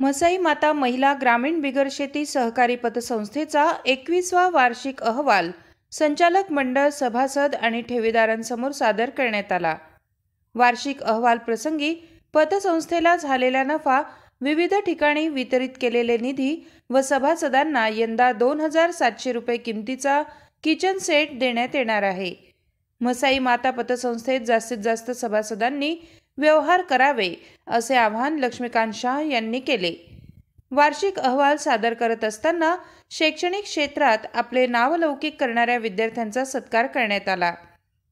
मसाई माता महिला ग्रामीण बिगर शेती सहकारी पतसंस्थेचा 21वा वार्षिक अहवाल संचालक मंडळ, सभासद आणि ठेवीदारांसमोर सादर करण्यात आला। वार्षिक अहवाल प्रसंगी पतसंस्थेला झालेला नफा, विविध ठिकाणी वितरित केलेले निधी व सभासदांना यंदा 2700 रुपये किमतीचा किचन सेट देण्यात येणार आहे। मसाई माता पतसंस्थेत जास्तीत जास्त सभासदांनी व्यवहार करावे असे आवाहन लक्ष्मीकांत शाह यांनी केले। वार्षिक अहवाल सादर करत असताना शैक्षणिक क्षेत्रात आपले नावलौकिक करणाऱ्या विद्यार्थ्यांचा सत्कार करण्यात आला।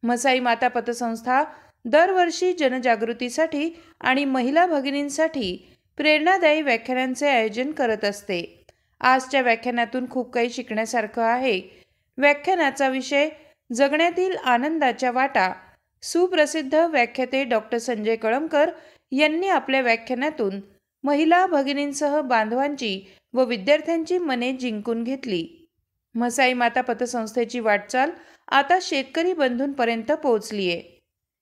मसाई माता पतसंस्था दरवर्षी जनजागृतीसाठी आणि महिला भगिनींसाठी प्रेरणादायी व्याख्यानांचे आयोजन करत असते। आजच्या व्याख्यानातून खूप काही शिकण्यासारखं आहे। व्याख्यानाचा विषय जगण्यातील आनंदाच्या वाटा। सुप्रसिद्ध व्याख्याते डॉक्टर संजय कळमकर यांनी आपल्या व्याख्यानातून महिला भगिनींसह बांधवांची व विद्यार्थ्यांची मने जिंकून घेतली। मसाई माता पतसंस्थेची वाटचाल आता शेतकरी बंधूंपर्यंत पोहोचली आहे।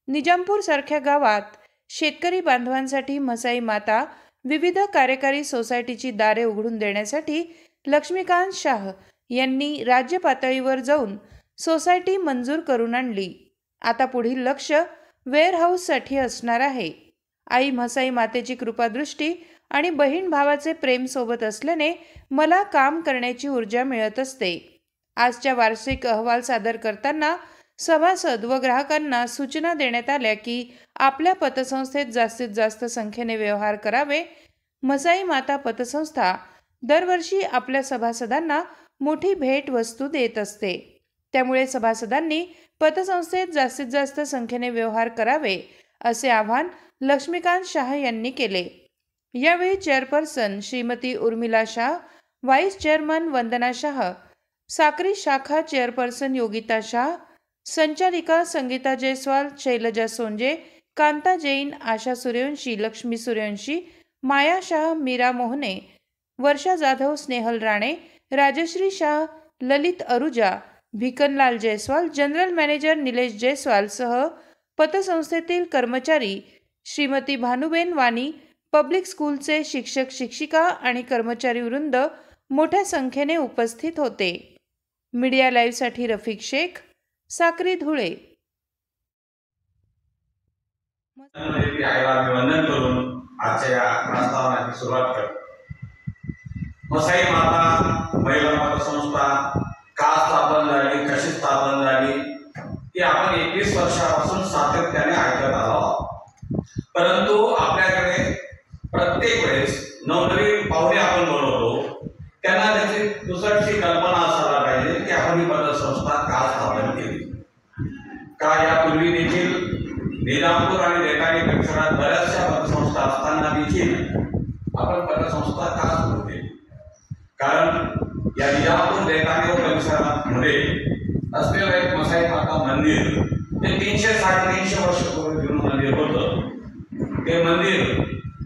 निजामपूर सारख्या गावात शेतकरी बांधवांसाठी मसाई माता विविध कार्यकारी सोसायटीची दारे उघडून देण्यासाठी लक्ष्मीकांत शाह यांनी राज्य पातळीवर जाऊन सोसायटी मंजूर करून आणली। आता पुढील लक्ष वेअरहाऊससाठी असणार आहे। आई मसाई मातेची कृपादृष्टी आणि बहीण भावाचे प्रेम सोबत असल्याने मला काम करण्याची ऊर्जा मिळत असते। आजच्या वार्षिक अहवाल सादर करताना सभासद व ग्राहकांना सूचना देण्यात आल्या की आपल्या पतसंस्थेत जास्तीत जास्त संख्येने व्यवहार करावे। मसाई माता पतसंस्था दरवर्षी आपल्या सभासदांना मोठी भेट वस्तू देत असते, त्यामुळे सभासदांनी पतसंस्थेत जास्तीत जास्त संख्येने व्यवहार करावे असे आवाहन लक्ष्मीकांत शाह यांनी केले। यावेळी chairperson Shrimati Urmila Shah, vice chairman Vandana Shah, Sakri शाखा चेअरपर्सन योगिता शाह, संचालिका संगीता जयस्वाल, शैलजा सोंजे, कांता जैन, आशा सूर्यवंशी, लक्ष्मी सूर्यवंशी, माया शाह, मीरा मोहने, वर्षा जाधव, स्नेहल राणे, राजश्री शाह, ललित अरुजा, भिकनलाल जयस्वाल, जनरल मॅनेजर निलेश जयस्वाल सह पतसंस्थेतील कर्मचारी श्रीमती भानुबेन वाणी, पब्लिक स्कूलचे शिक्षक शिक्षिका आणि कर्मचारी वृंद मोठ्या संख्येने उपस्थित होते। मीडिया लाईव्हसाठी रफिक शेख, साक्री, धुळे। वंदन करून आजच्या प्रस्तावनाची सुरुवात करतो। मसाई माता महिला पतसंस्था का स्थापन झाली, कशी स्थापन झाली हे आपण 21 वर्षापासून सातत्याने ऐकत आलो आहोत। परंतु आपल्याकडे प्रत्येक वेळेस नवनवीन पाहुणे आपण बोलवतो, त्यांना त्याची दुसरी कल्पना असायला पाहिजे की आपण ही पतसंस्था का स्थापन केली। का यापूर्वी देखील निजामपूर आणि देठाणी परिसरात बऱ्याचशा पतसंस्था असताना देखील आपण पतसंस्था का सुरू केली? कारण या निजामपूर देठाणी परिसरामध्ये असलेलं एक मसाई माता मंदिर ते 360-300 वर्षापूर्वी जुनं मंदिर होतं। ते मंदिर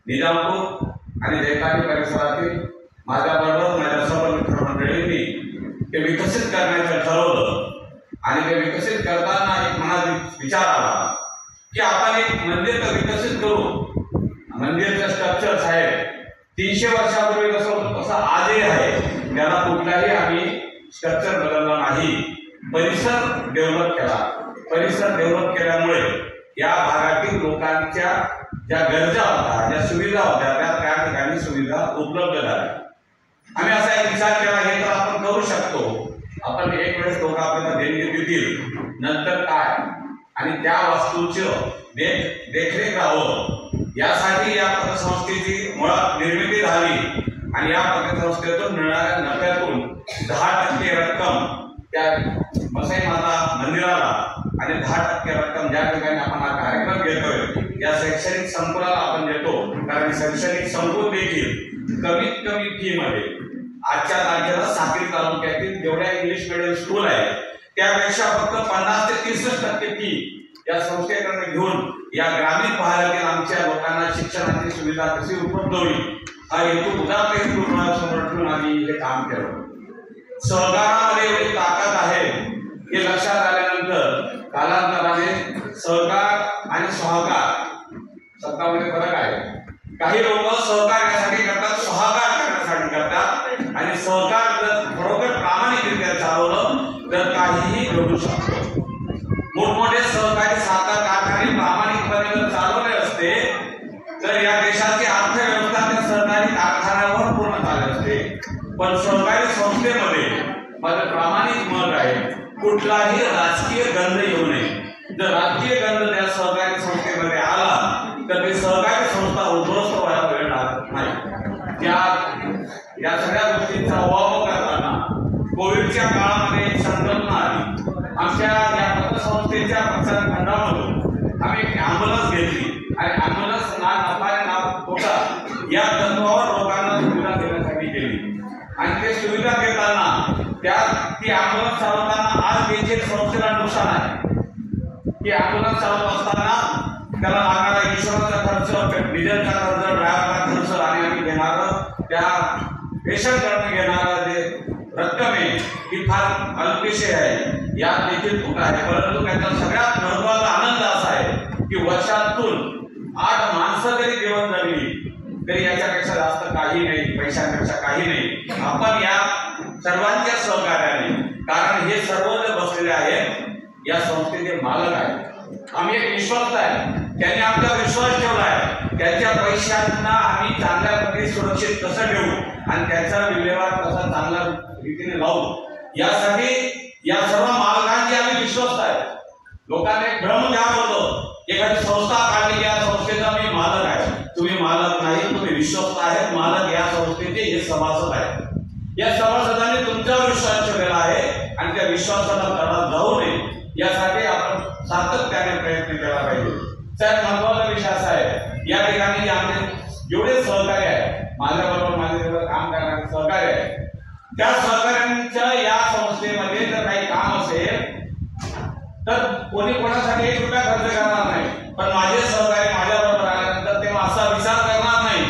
निजामपूर आणि देठाणी परिसरातील माझ्याबरोबर माझ्या सर्व मित्रमंडळींनी ते विकसित करण्याचं ठरवलं आणि ते विकसित करताना एक मनात विचार आला की आपण एक मंदिर तर विकसित करू। मंदिरचं स्ट्रक्चर आहे 300 वर्षापूर्वी कसं होतं तसं आजही आहे, त्याला कुठलाही आम्ही स्ट्रक्चर बदलला नाही। परिसर डेव्हलप केला। परिसर डेव्हलप केल्यामुळे या भागातील लोकांच्या ज्या गरजा होत्या, ज्या सुविधा होत्या, त्या ठिकाणी सुविधा उपलब्ध झाल्या। आम्ही असा एक विचार केला हे तर आपण करू शकतो, आपण एक वेळेस लोक आपल्याला देणगी देतील, नंतर काय आणि त्या वस्तूचं देखरेख राहावं यासाठी या पतसंस्थेची मुळात निर्मिती झाली आणि या पतसंस्थेतून मिळणाऱ्या नफ्यातून 10% रक्कम त्या मसाई माता मंदिराला आणि 10% रक्कम ज्या ठिकाणी आपण हा कार्यक्रम घेतोय या शैक्षणिक संकुलाला आपण देतो। कारण शैक्षणिक संकुल देखील कमीत कमी फी मध्ये आजच्या तारखेला साक्री तालुक्यातील जेवढ्या इंग्लिश मिडियम स्कूल आहेत त्यापेक्षा फक्त 50 ते 30% फी या संस्थेकडे घेऊन या ग्रामीण भागातील आमच्या लोकांना शिक्षणाची सुविधा कशी उपलब्ध होईल हा हेतू उदात्त हेतू समोर ठेवून आम्ही हे काम केलं। सहकारामध्ये एवढी ताकद आहे हे लक्षात आल्यानंतर कालांतराने सहकार आणि सहकार शब्दामध्ये फरक आहे। काही लोक सहकार यासाठी करतात, बनू शकतो. मोठमोठे सहकारी साखर कारखाने प्रामाणिकपणे जर चालवले असते तर या देशाची अर्थव्यवस्था त्या सहकारी कारखान्यावर पूर्ण चालली असते. पण सहकारी संस्थेमध्ये माझं प्रामाणिक मत आहे, कुठलाही राजकीय गंध येऊ नये. जर राजकीय गंध त्या सहकारी संस्थेमध्ये आला तर ती सहकारी संस्था उद्ध्वस्त व्हायला वेळ लागत नाही. या सगळ्या गोष्टींचा वापर करताना कोविडच्या काळामध्ये एक संकल्पना आली. आमच्या या पतसंस्थेच्या प्रसारण खंडामधून आम्ही एक ॲम्ब्युलन्स घेतली आणि ॲम्ब्युलन्स ना नफा ना तोटा या तत्वावर लोकांना सुविधा देण्यासाठी केली. आणि ते सुविधा देताना ती ॲम्ब्युलन्स चालवताना आज देखील संस्थेला नुकसान आहे की ॲम्ब्युलन्स चालवत असताना त्याला लागणारा इन्शुरन्सचा खर्च, डिझेलचा खर्च, ड्रायव्हरचा खर्च आणि आम्ही घेणारं त्या पेशंटकडून घेणारं जे रक्कम आहे ही फार अल्पशी आहे. यात देखील तोटा आहे. परंतु त्याचा सगळ्यात महत्वाचा आनंद असा आहे की वर्षातून 8 माणसं जरी जेवण झाली तरी याच्यापेक्षा जास्त काही नाही, पैशांपेक्षा काही नाही. आपण या सर्वांच्या सहकार्याने, कारण हे सर्व जे बसलेले आहेत या संस्थेचे मालक आहेत, आम्ही एक विश्वास आहे, त्यांनी आमचा विश्वास ठेवला आहे. त्यांच्या पैशांना आम्ही चांगल्या प्रकारे सुरक्षित कसं ठेवू आणि त्याचा विल्हेवाट कसा चांगल्या रीतीने लावू यासाठी या सर्व मालकांची आम्ही विश्वास आहे. लोकांना एक भ्रम घ्या होतो, एखादी संस्था काढली या संस्थेचा मी मालक आहे. तुम्ही मालक नाही, तुम्ही विश्वस्त आहेत. मालक या संस्थेचे हे सभासद आहेत. या सभासदांनी तुमच्यावर विश्वास ठेवलेला आहे आणि त्या विश्वासाला तडा जाऊ नये यासाठी आपण सातत्याने प्रयत्न केला पाहिजे. त्यात महत्वाचा विषय असा आहे, या ठिकाणी आमचे जेवढे सहकारी आहेत, माझ्याबरोबर माझ्याबरोबर काम करणारे सहकारी आहेत, त्या सहकाऱ्यांच्या या संस्थेमध्ये जर काही काम असेल तर कोणी कोणासाठी 1 रुपया खर्च करणार नाही. पण माझे सहकारी माझ्याबरोबर आल्यानंतर तेव्हा असा विचार करणार नाही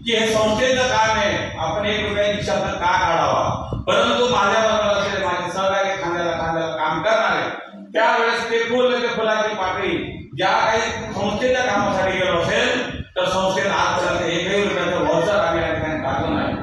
की हे संस्थेचं काम आहे, आपण 1 रुपया खिशातून का काढावा. परंतु माझ्याबरोबर असलेले माझे सहकारी खांद्याला खांद्याला काम करणारे, त्यावेळेस ते फुलाची पाकळी ज्या काही संस्थेच्या कामासाठी गेलो असेल तर संस्थेत आजपर्यंत 1 रुपयाचं व्हाउचर आम्ही या ठिकाणी टाकलं नाही.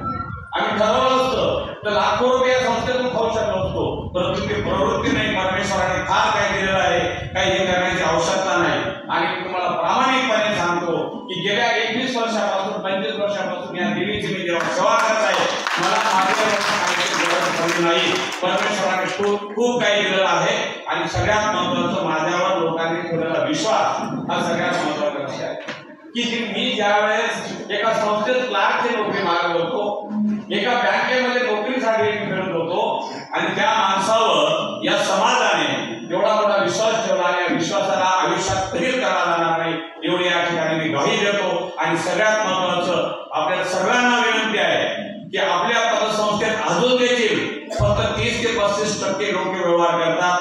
आम्ही ठरवलं असतं तर लाखो रुपये संस्थेतून खाऊ शकलो असतो, परंतु ती प्रवृत्ती नाही. परमेश्वराने फार काय दिलेलं आहे, काही हे करण्याची आवश्यकता नाही. आणि मी तुम्हाला प्रामाणिकपणे सांगतो की गेल्या 21 वर्षापासून 25 वर्षापासून या देवीची मी जेव्हा सेवा करत आहे, मला माझ्या गरज पडली नाही. परमेश्वराने खूप काही दिलेलं आहे आणि सगळ्यात महत्वाचं माझ्यावर लोकांनी ठेवलेला विश्वास हा सगळ्यात महत्वाचा विषय आहे. की मी ज्यावेळेस एका संस्थेत क्लार्कची नोकरी मागत होतो, एका बँकेमध्ये नोकरीसाठी फिरत होतो आणि त्या माणसावर या समाजाने एवढा मोठा विश्वास ठेवला आणि या विश्वासाला आयुष्यात कधीच करा जाणार नाही एवढी या ठिकाणी मी ग्वाही देतो. आणि सगळ्यात महत्वाचं आपल्या सर्वांना विनंती आहे की आपल्या पतसंस्थेत अजून देखील फक्त 30 ते 35% लोक व्यवहार करतात.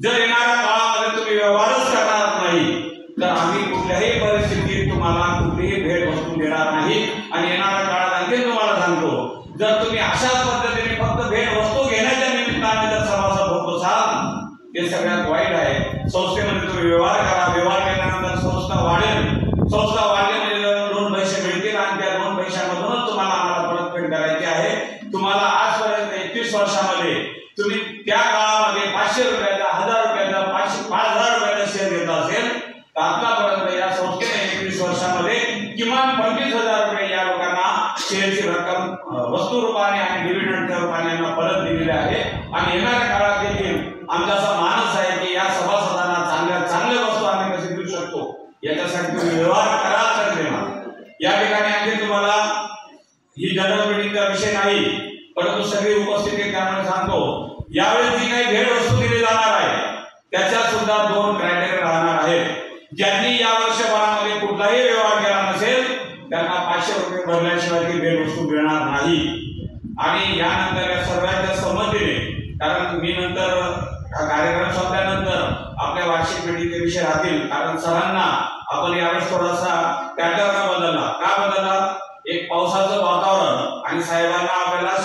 जर येणाऱ्या काळामध्ये तुम्ही व्यवहारच करणार नाही तर आम्ही कुठल्याही परिस्थितीत तुम्हाला कुठलीही भेट वस्तू देणार नाही. आणि येणाऱ्या काळात आणखी तुम्हाला सांगतो, जर तुम्ही अशाच पद्धतीने फक्त भेट वस्तू घेण्याच्या निमित्ताने जर सभासद होत असाल ते सगळ्यात वाईट आहे. संस्थेमध्ये तुम्ही व्यवहार करा. व्यवहार केल्यानंतर संस्था वाढेल. संस्था वाढली म्हणजे 2 पैसे मिळतील आणि त्या 2 पैशामधूनच तुम्हाला आम्हाला परतफेड करायची आहे. तुम्हाला आजपर्यंत 21 वर्षामध्ये तुम्ही त्या काळामध्ये 500 रुपयाचा, 1000 रुपयाचा, 5000 रुपयाचा शेअर घेतला असेल तर आतापर्यंत या संस्थेने 21 वर्षामध्ये किमान 25,000 रुपये या लोकांना शेअरची रक्कम वस्तू रूपाने आणि डिव्हिडंडच्या रूपाने परत दिलेली आहे. आणि येणाऱ्या काळात देखील आमचा असा मानस आहे की या सभासदांना चांगल्या वस्तू आम्ही कशी देऊ शकतो याच्यासाठी तुम्ही व्यवहार कराल तर देणार. या ठिकाणी आणखी तुम्हाला ही जनरल मीटिंगचा विषय नाही, परंतु सगळी उपस्थिती त्यामुळे सांगतो, यावेळी जी काही भेट वस्तू दिली जाणार आहे त्याच्या सुद्धा 2 क्रायटेरिया राहणार आहेत. ज्यांनी या वर्षभरामध्ये कुठलाही व्यवहार केला नसेल त्यांना 500 रुपये भरल्याशिवाय ती भेट वस्तू मिळणार नाही. आणि यानंतर या सर्वांच्या संमतीने, कारण मी नंतर हा कार्यक्रम संपल्यानंतर आपल्या वार्षिक भेटीचे विषय राहतील, कारण सरांना आपण यावेळेस थोडासा पॅटर्न बदलला. का बदलला? एक पावसाचं वातावरण आणि साहेबांना आपल्याला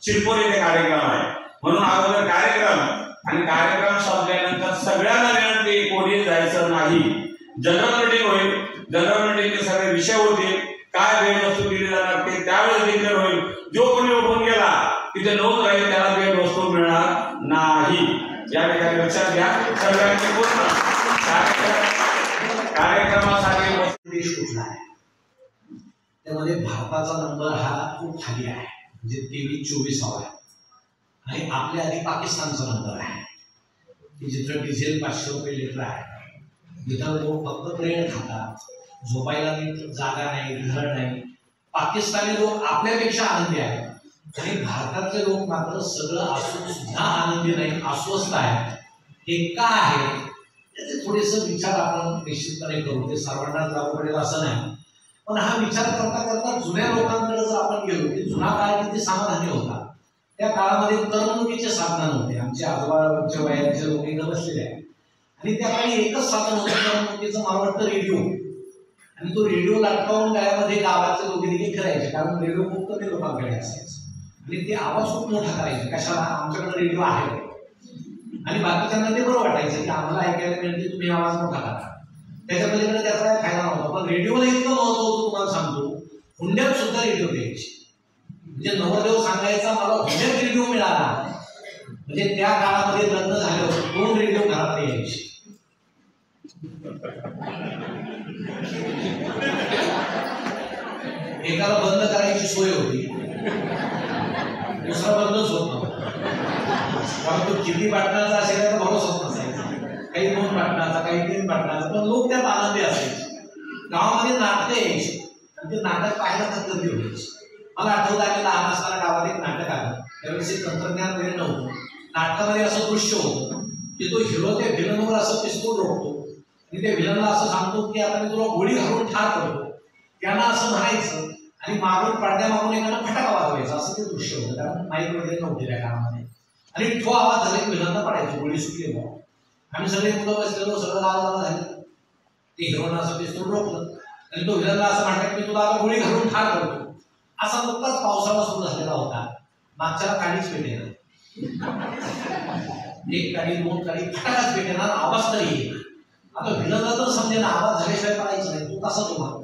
शिरपूर येथे कार्यक्रम आहे म्हणून अगोदर कार्यक्रम आणि कार्यक्रम संपल्यानंतर सगळ्यांना विनंती कोणी जायचं नाही. जनरल मीटिंग होईल. जनरल मीटिंगचे सगळे विषय होतील. काय भेट वस्तू दिली जाणार ते त्यावेळेस डिक्लेअर होईल. जो कोणी उठून गेला तिथे नोंद राहील त्याला भेट वस्तू मिळणार नाही. या ठिकाणी लक्षात घ्या. सर्वांनी पूर्ण कार्यक्रमासाठी देश कुठला आहे त्यामध्ये भारताचा नंबर हा खूप खाली आहे, म्हणजे 23-24 आहे. आणि आपल्या आधी पाकिस्तानचा नंबर आहे की जिथं डिझेल 500 रुपये लिटर आहे, जिथं लोक फक्त ट्रेन खातात, झोपायला जागा नाही, घर नाही. पाकिस्तानी लोक आपल्यापेक्षा आनंदी आहेत आणि भारतातले लोक मात्र सगळं असून सुद्धा आनंदी नाही, अस्वस्थ आहेत. हे का आहे त्याचे थोडेसे विचार आपण निश्चितपणे करू. ते सर्वांनाच लागू पडेल असं नाही, पण हा विचार करता करता जुन्या लोकांकडे जर आपण गेलो की जुना काळ किती समाधानी होता. त्या काळामध्ये करमणुकीचे साधन नव्हते. आमचे आजोबाच्या वयाचे लोक इथं बसलेले आहेत आणि त्या काळी एकच साधन होतं करमणुकीचं, मला वाटतं रेडिओ. आणि तो रेडिओ लटकावून गावामध्ये गावातले लोक देखील करायचे, कारण रेडिओ खूप कमी लोकांकडे असायचं आणि ते आवाज खूप मोठा करायचे. कशाला? आमच्याकडे रेडिओ आहे आणि बाकीच्यांना ते बरं वाटायचं की आम्हाला ऐकायला मिळते, तुम्ही आवाज मोठा करा. त्याच्या पलीकडे त्याचा काही फायदा नव्हता. पण रेडिओला इतकं महत्व होतं, तुम्हाला सांगतो, हुंड्यात सुद्धा रेडिओ द्यायचे. म्हणजे नवरदेव सांगायचा मला हुंड्यात रेडिओ मिळाला, म्हणजे त्या काळामध्ये लग्न झाल्यावर 2 रेडिओ घरात यायचे. एकाला बंद करायची सोय होती, दुसरा बंदच होत नव्हता. कारण तो किती बटनाचा असेल तर भरोसा होत नसायचा. काही 2 बटनाचा, काही 3 बटनाचा, पण लोक त्यात आनंदी असायचे. गावामध्ये नाटकं यायची आणि ते नाटक पाहायला तर गर्दी व्हायची. मला आठवतं आम्ही लहान असताना गावात एक नाटक आलं, त्यावेळेस एक तंत्रज्ञान वगैरे नव्हतं. नाटकामध्ये असं दृश्य होतं की तो हिरो त्या व्हिलनवर असं पिस्तूल रोखतो आणि त्या व्हिलनला असं सांगतो की आता मी तुला गोळी घालून ठार करतो. त्यांना असं म्हणायचं आणि मागून पडद्यामागून एखादा फटाका वाजवायचा, असं ते दृश्य होतं. कारण माईक वगैरे नव्हते त्या काळामध्ये आणि तो आवाज झाला की व्हिलनला पडायची, गोळी सुटली बघ. आम्ही सगळे मुलं बसलेलो, सगळं गाव झालं. ते हिरोनं असं पिस्तूल रोखलं आणि तो व्हिलनला असं म्हणतात की तुला आता गोळी घालून ठार करतो. असा नुकताच पावसाळा सुरू झालेला होता, मागच्याला काळीच पेटेना, 1 काळी 2 काळी फटाकाच पेटेना, आवाज तरी येईल. आता व्हिलनला तर समजेना, आवाज झाल्याशिवाय पडायचं नाही, तो कसा तुम्हाला.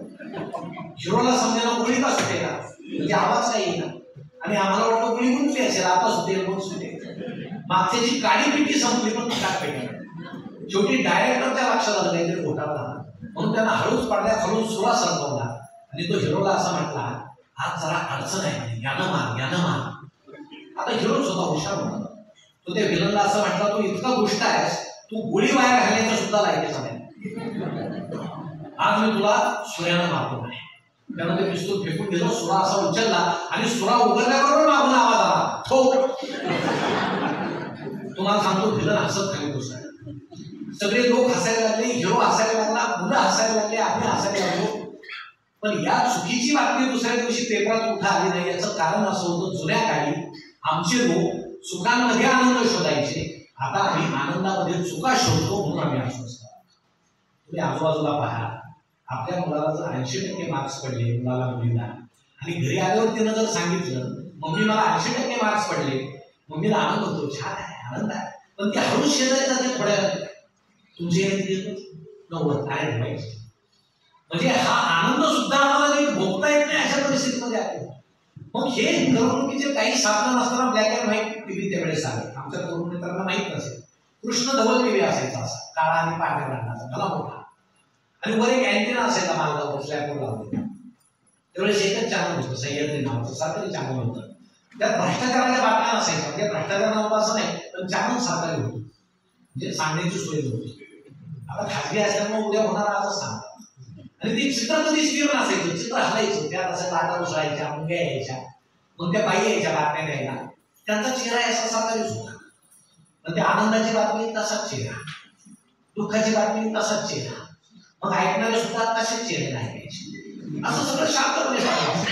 हिरोला समजेना गोळी का सुटेना, म्हणजे आवाज काय येईना. आणि आम्हाला वाटतं गोळी कुठली असेल, आता सुटेल कोण सुटेल. मागच्याची काळी पिटी संपली पण फटाक पेटेना. शेवटी डायरेक्टरच्या लक्षात आलं काहीतरी घोटाळा झाला, म्हणून त्यांना हळूच पडद्या खालून सुरा सरकवला आणि तो हिरोला असा म्हटला, आज जरा अडचण आहे, यानं मार. आता हिरोच होता, हुशार होता. तो त्या व्हिलनला असं म्हटला, तू इतका गोष्ट आहेस, तू गोळी वाया घालण्याचं सुद्धा लायकीचा नाही, आज मी तुला सुऱ्यानं मारतो नाही. त्यानं ते पिस्तूल फेकून दिलं, सुरा असा उचलला आणि सुरा उघडल्याबरोबर मागून आवाज आला, ठोक. तुम्हाला सांगतो व्हिलन हसत खाली बसला. सगळे लोक हसायला लागले, हिरो हसायला लागला, मुलं हसायला लागले, आम्ही हसायला लागलो. पण या चुकीची बातमी दुसऱ्या दिवशी पेपरात कुठं आली नाही. याचं कारण असं होतं, जुन्या काळी आमचे लोक सुखांमध्ये आनंद शोधायचे, आता आम्ही आनंदामध्ये चुका शोधतो, म्हणून आम्ही अस्वस्थ. तुम्ही आजूबाजूला पहा, आपल्या मुलाला जर 80% मार्क्स पडले, मुलाला मुलीला, आणि घरी आल्यावर तिनं जर सांगितलं मम्मी मला 80% मार्क्स पडले, मम्मीला आनंद होतो, छान आहे, आनंद आहे. पण ते हळूच शेजारी जाते, थोड्या तुमचे 90 काय व्हायचे. म्हणजे हा आनंद सुद्धा आम्हाला नीट भोगता येत नाही अशा परिस्थितीमध्ये आहे. मग हे करमणुकीचे काही साधन असताना ब्लॅक अँड व्हाईट टीव्ही त्यावेळेस आले. आमच्या तरुण मित्रांना माहीत नसेल, कृष्ण धवल टीव्ही असायचा, असा काळा आणि पांढऱ्या रंगाचा, भला मोठा, आणि वर एक अँटेना असायचा मालगावर स्लॅबवर लावलेला. त्यावेळेस एकच चॅनल होतं, सह्याद्री नावाचं सरकारी चॅनल होतं. त्यात भ्रष्टाचाराच्या बातम्या नसायच्या, म्हणजे भ्रष्टाचार नव्हता असं नाही, पण चॅनल सरकारी होतं, म्हणजे सांगण्याची सोय नव्हती. आता खाजगी असल्यामुळे उद्या होणार आजच सांगतात. आणि ते चित्र कधी स्थिर नसायचं, चित्र हलायचं, त्यात असं लाटा उसळायच्या, मुंग्या यायच्या, मग त्या बाई यायच्या बातम्या द्यायला, त्यांचा चेहरा असा सरकारीच होता. मग त्या आनंदाची बातमी तसाच चेहरा, दुःखाची बातमी तसाच चेहरा, मग ऐकणारे सुद्धा तसेच चेहरे ऐकायचे. असं सगळं शांतपणे सांगायचं.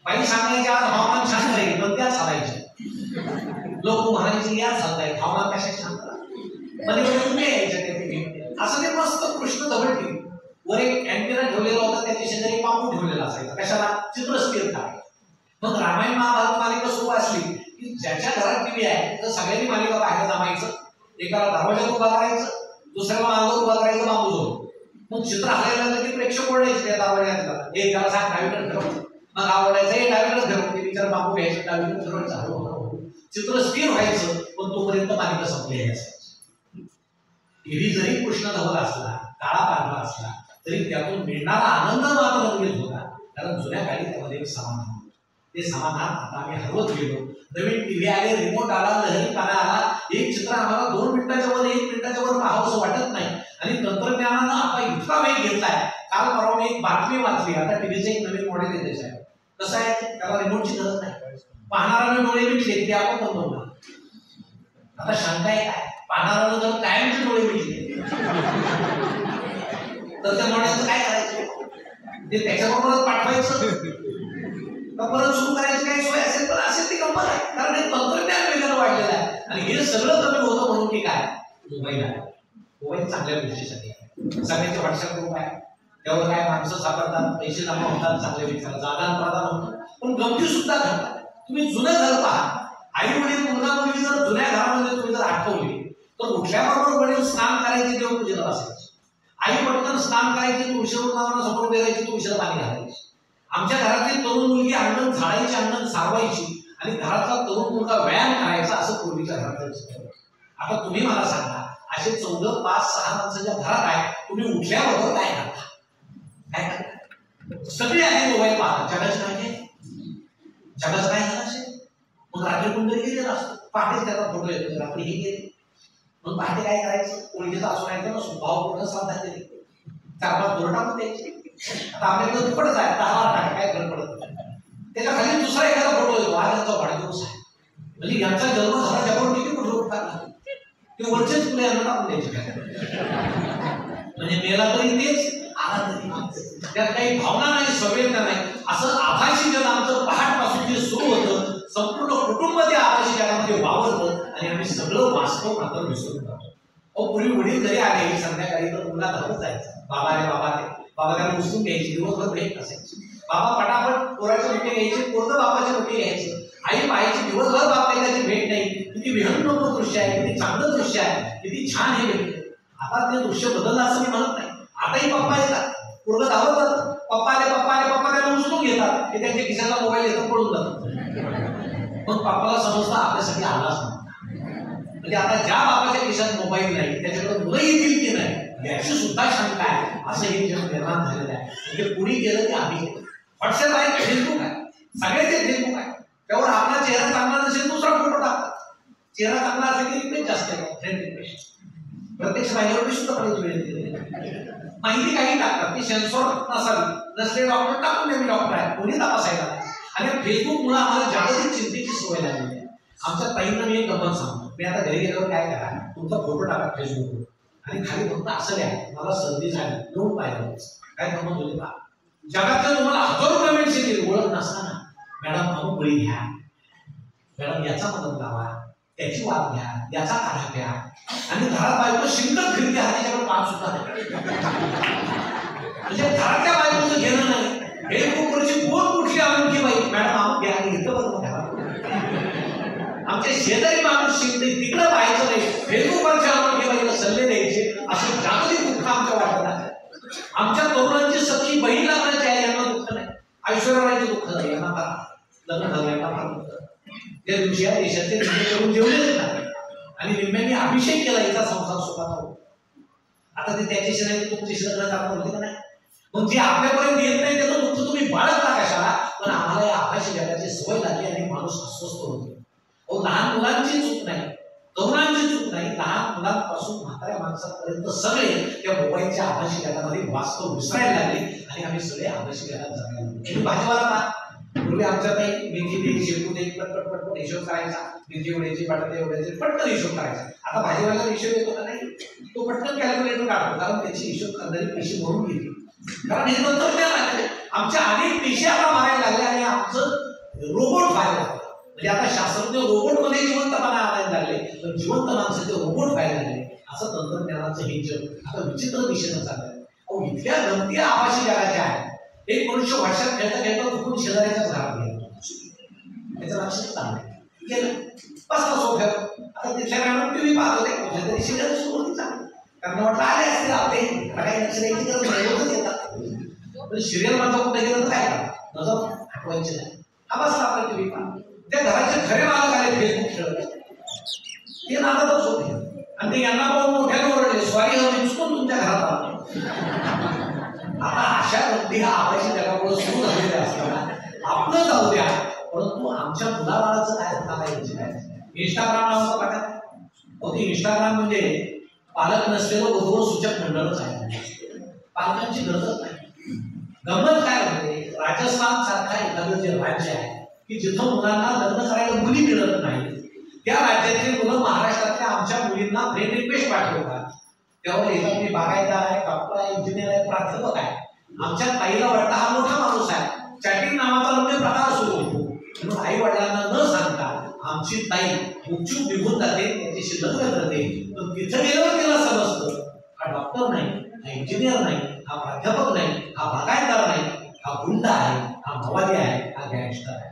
बाई सांगायचे आज हवामान शांत राहील, पण त्याच हलायचे. लोक म्हणायचे या चालतायत, हवामान कशा शांत राहील, मध्ये मुंग्या यायच्या त्या टीव्ही. असं ते मस्त कृष्ण धवल टीव्ही, वर एक अँटेना ठेवलेला होता, त्याच्या शेजारी बांबू ठेवलेला असायचा, कशाला, चित्र स्थिर करायचं. मग रामायण महाभारत मालिका सुरू असली की ज्याच्या घरात टीव्ही आहे तर सगळ्यांनी मालिका बाहेर जमायचं, एकाला दरवाजात उभा करायचं, दुसऱ्याला मार्गावर उभा करायचं बांबू जोडून. मग चित्र हलायला लागलं की प्रेक्षक ओरडायचे त्या दरवाजात, हे त्याला सांग डावीकडे फिरव, मग आवडायचं हे डावीकडे फिरव, ते विचार बांबू घ्यायचे, डावीकडे फिरवायचं, हळूहळू चित्र स्थिर व्हायचं, पण तोपर्यंत मालिका संपलेली असायची. टीव्ही जरी कृष्ण धवल असला, काळा पांढरा असला, तरी त्यातून मिळणारा आनंद मात्र रंगीत होता. कारण जुन्या काळी त्यामध्ये एक समाधान होतं. ते समाधान आता आम्ही हरवत गेलो. नवीन टीव्ही आले, रिमोट आला, लहरीपणा आला, एक चित्र आम्हाला 2 मिनिटाच्या वर 1 मिनिटाच्या वर पाहावंसं वाटत नाही. आणि तंत्रज्ञानानं आता इतका वेग घेतलाय. काल परवा मी एक बातमी वाचली, आता टीव्हीचं एक नवीन मॉडेल येते साहेब. कसं आहे, त्याला रिमोटची गरज नाही, पाहणाऱ्याने डोळे मिटले ते आपण बंद होणार. आता शंका आहे काय, पाहणाऱ्यानं जर कायमचे डोळे मिटले तर त्या मॉडेलचं काय करायचं? ते त्याच्याबरोबरच पाठवायचं का परत सुरू करायची काही सोय असेल? पण असेल ती गंमत आहे, कारण हे तंत्रज्ञान वेगानं वाढलेलं आहे. आणि हे सगळं कमी होतं म्हणून की काय, मोबाईल आहे. मोबाईल चांगल्या गोष्टीसाठी आहे. सगळ्यांचे व्हॉट्सअप ग्रुप आहे, त्यावर काय माणसं सापडतात, पैसे जमा होतात, चांगले विचार आदान प्रदान होतं. पण गमती सुद्धा घडतात. तुम्ही जुनं घर पहा, आई वडील मुलगा मुलगी जर जुन्या घरामध्ये तुम्ही जर आठवली तर उठल्याबरोबर वडील स्नान करायचे, देवपूजेला बसायचे. आई पटकन स्नान करायची, तुळशीवर नावानं समोर बेरायची, तुळशीला पाणी घालायची. आमच्या घरातली तरुण मुलगी अंगण झाडायची, अंगण सारवायची आणि घरातला तरुण मुलगा व्यायाम करायचा, असं पूर्वीच्या घरात. आता तुम्ही मला सांगा, असे 14, 5, 6 माणसाच्या घरात आहे, तुम्ही उठल्याबरोबर काय करता? काय करता? सगळे आहे मोबाईल पाहतात. जगाचं काय, जगाचं काय झालं असेल? मग रात्री कोणतरी गेलेला असतो, पहाटेच त्याचा फोटो येतो, रात्री हे गेले. मग पहाटे काय करायचं? ओळखीचा असं नाही तर स्वभाव पूर्ण श्रद्धा केली, 4-5 दोरडा पण द्यायचे. आता आपल्याकडे दुप्पटच आहे, 10 टाका, काय फरक पडत नाही. त्याच्या खाली दुसरा एखादा फोटो येतो, आज यांचा वाढदिवस आहे, म्हणजे यांचा जन्म झाला, जगावर किती कुठे उपकार ते वरचेच फुले यांना टाकून द्यायचे. म्हणजे मेला तरी तेच, आला तरी त्यात काही भावना नाही, संवेदना नाही. असं आभासी जग आमचं पहाटपासून जे सुरू होतं, संपूर्ण कुटुंब त्या आभासी जगामध्ये वावरतं आणि आम्ही सगळं वास्तव मात्र विसरून जातो. पूर्वी वडील घरी आले संध्याकाळी तर मुला धावत जायचं, बाबा रे बाबा ते बाबा त्याला उचलून घ्यायची, दिवसभर भेट असायची. बाबा पटापट पोराचे मोठे घ्यायचे, पोरगं बाबाचे मोठे घ्यायचे. आई पाहायची, दिवसभर बाप त्याची भेट नाही, किती विहंगम दृश्य आहे, किती चांगलं दृश्य आहे, किती छान हे भेट. आता ते दृश्य बदललं असं मी म्हणत नाही. आताही पप्पा येतात, पोरगं धावत जातं, पप्पा आले पप्पा आले, पप्पा त्याला उचलून घेतात, ते त्यांच्या खिशाला मोबाईल येतो, पळून जातात. मग पप्पाला समजतं आपल्यासाठी आलाच नाही. म्हणजे आता ज्या बापाच्या खिशात मोबाईल नाही त्याच्याकडे मुलं येतील की नाही याची सुद्धा शंका आहे. असं हे जग निर्माण झालेलं आहे. म्हणजे कुणी गेलं ते आम्ही केलं. व्हॉट्सअप आहे, फेसबुक आहे, सगळ्याचे फेसबुक आहे, त्यावर आपला चेहरा चांगला नसेल दुसरा फोटो टाकतात. चेहरा चांगला असेल की रिक्वेस्ट जास्त आहे, फ्रेंड रिक्वेस्ट. प्रत्यक्ष पाहिल्यावर सुद्धा माहिती काही टाकतात, ती सेन्सॉर नसावी, नसले डॉक्टर टाकून नेहमी डॉक्टर आहे, कोणी तपासायला. आणि फेसबुक मुळे आम्हाला जागतिक चिंतेची सवय लागली आहे. आमच्या ताईंना मी एक गंमत सांगतो, मी आता घरी गेल्यावर काय करा, तुमचा फोटो टाका फेसबुकवर आणि खाली फक्त असं लिहा, मला सर्दी झाली, लोक पाहिजे. काय गंमत होती का? जगातल्या तुम्हाला हजारो पेमेंट्स येतील, ओळख नसताना मॅडम अमुक गोळी घ्या, मॅडम याचा मदत लावा, त्याची वाद घ्या, याचा काढा घ्या. आणि घरात बायको शिंकत फिरते, हाताच्याकडे पाच सुद्धा नाही. म्हणजे घरातल्या बायकोचं घेणं नाही. फेसबुकवरची कोण कुठली आणून की बाई मॅडम अमुक घ्या, घेतलं बरं घ्या. आमच्या शेजारी माणूस शिकते तिकडं पाहायचं नाही, फेसबुकवरच्या अनुभवाला सल्ले द्यायचे. असं जागतिक दुःख आमच्या वाटत आहे. आमच्या तरुणांची सखी बहीण लागण्याची आहे, यांना दुःख नाही. ऐश्वर्याचे दुःख नाही, यांना लग्न झालं, यांना फार दुःख. त्या दिवशी या देशाचे करून जेवलेच नाही आणि निम्म्यांनी अभिषेक केला, याचा संसार सुखाचा होतो. आता ते त्याच्याशी नाही, तुमच्याशी लग्न करणार होते का नाही? मग जे आपल्यापर्यंत येत नाही त्याचं दुःख तुम्ही बाळगता कशाला? पण आम्हाला या आभासी जगाची सवय लागली आणि माणूस अस्वस्थ होतो. लहान मुलांची चूक नाही, तरुणांची चूक नाही, लहान मुलांपासून म्हाताऱ्या माणसापर्यंत सगळे त्या मोबाईलच्या आभासी जगामध्ये वास्तव विसरायला लागले आणि आम्ही सगळे आभासी जगात जगायला लागलो. भाजीपाला पहा, पूर्वी आमच्या काही मेथी दे, शेपू दे, पटपट पटपट हिशोब करायचा, मिरची एवढ्याची, बटाटे एवढ्याचे, पटकन हिशोब करायचा. आता भाजीवाला हिशोब येतो का नाही, तो पटकन कॅल्क्युलेटर काढतो, कारण त्याची हिशोब करणारी पैसे भरून घेते. कारण हे तंत्रज्ञान आहे. आमच्या अनेक पैसे आता मारायला लागले आणि आमचं रोबोट व्हायला लागलं. म्हणजे आता शास्त्रज्ञ रोबोट मध्ये जिवंतपणा आणायला लागले, पण जिवंत माणसं ते रोबोट व्हायला लागले. असं तंत्रज्ञानाचं हे जग आता विचित्र दिशेनं चाललंय. अहो इथल्या गमती आभासी जगाच्या आहेत. एक मनुष्य व्हॉट्सअप खेळता खेळता चुकून शेजाऱ्याच्याच घरात गेला, त्याचं लक्षात चांगलं गेलं, बसला सोफ्यावर. आता तिथल्या मॅडम टीव्ही पाहत होते, कुठल्या तरी शेजारी सुरू होती चांगली, कारण वाटलं आले असतील आपले, काही लक्ष द्यायची गरज नाही, रोजच येतात. पण सिरियल माझा कुठे गेलं तर काय करा, नजर हटवायची नाही. हा बसला आपला टीव्ही पाहत. त्या घराचे खरे मालक आले फेसबुक खेळत, ते नादातच होते आणि ते यांना पाहून मोठ्याने ओरडले, स्वारी विंचून तुमच्या घरात आलो. आता अशा गोष्टी ह्या आबाशी जगापुढे सुरू झालेल्या असताना आपलं जाऊ द्या, परंतु आमच्या मुलाबाळाचं काय होणार आहे. इंस्टाग्राम नावाचं पाठा. ते इंस्टाग्राम म्हणजे पालक नसलेलं वधूवर सूचक मंडळच आहे. पालकांची गरजच नाही. गंमत काय होते, राजस्थान सारखा एखादं जे राज्य आहे की जिथं मुलांना लग्न करायला मुली मिळत नाही, त्या राज्यातील मुलं महाराष्ट्रातल्या आमच्या मुलींना फ्रेंड रिक्वेस्ट पाठवतात. तेव्हा लिहितात मी बागायतदार आहे, डॉक्टर आहे, इंजिनियर आहे, प्राध्यापक आहे. आमच्या ताईला वाटतं हा मोठा माणूस आहे. चॅटिंग नावाचा लग्न प्रकार सुरू होतो. म्हणून आई वडिलांना न सांगता आमची ताई गुपचूप निघून जाते, त्याच्याशी लग्न करते. पण तिथं गेल्यावर तिला समजतं हा डॉक्टर नाही, हा इंजिनियर नाही, हा प्राध्यापक नाही, हा बागायतदार नाही, हा गुंड आहे, हा मवादी आहे, हा गँगस्टर आहे.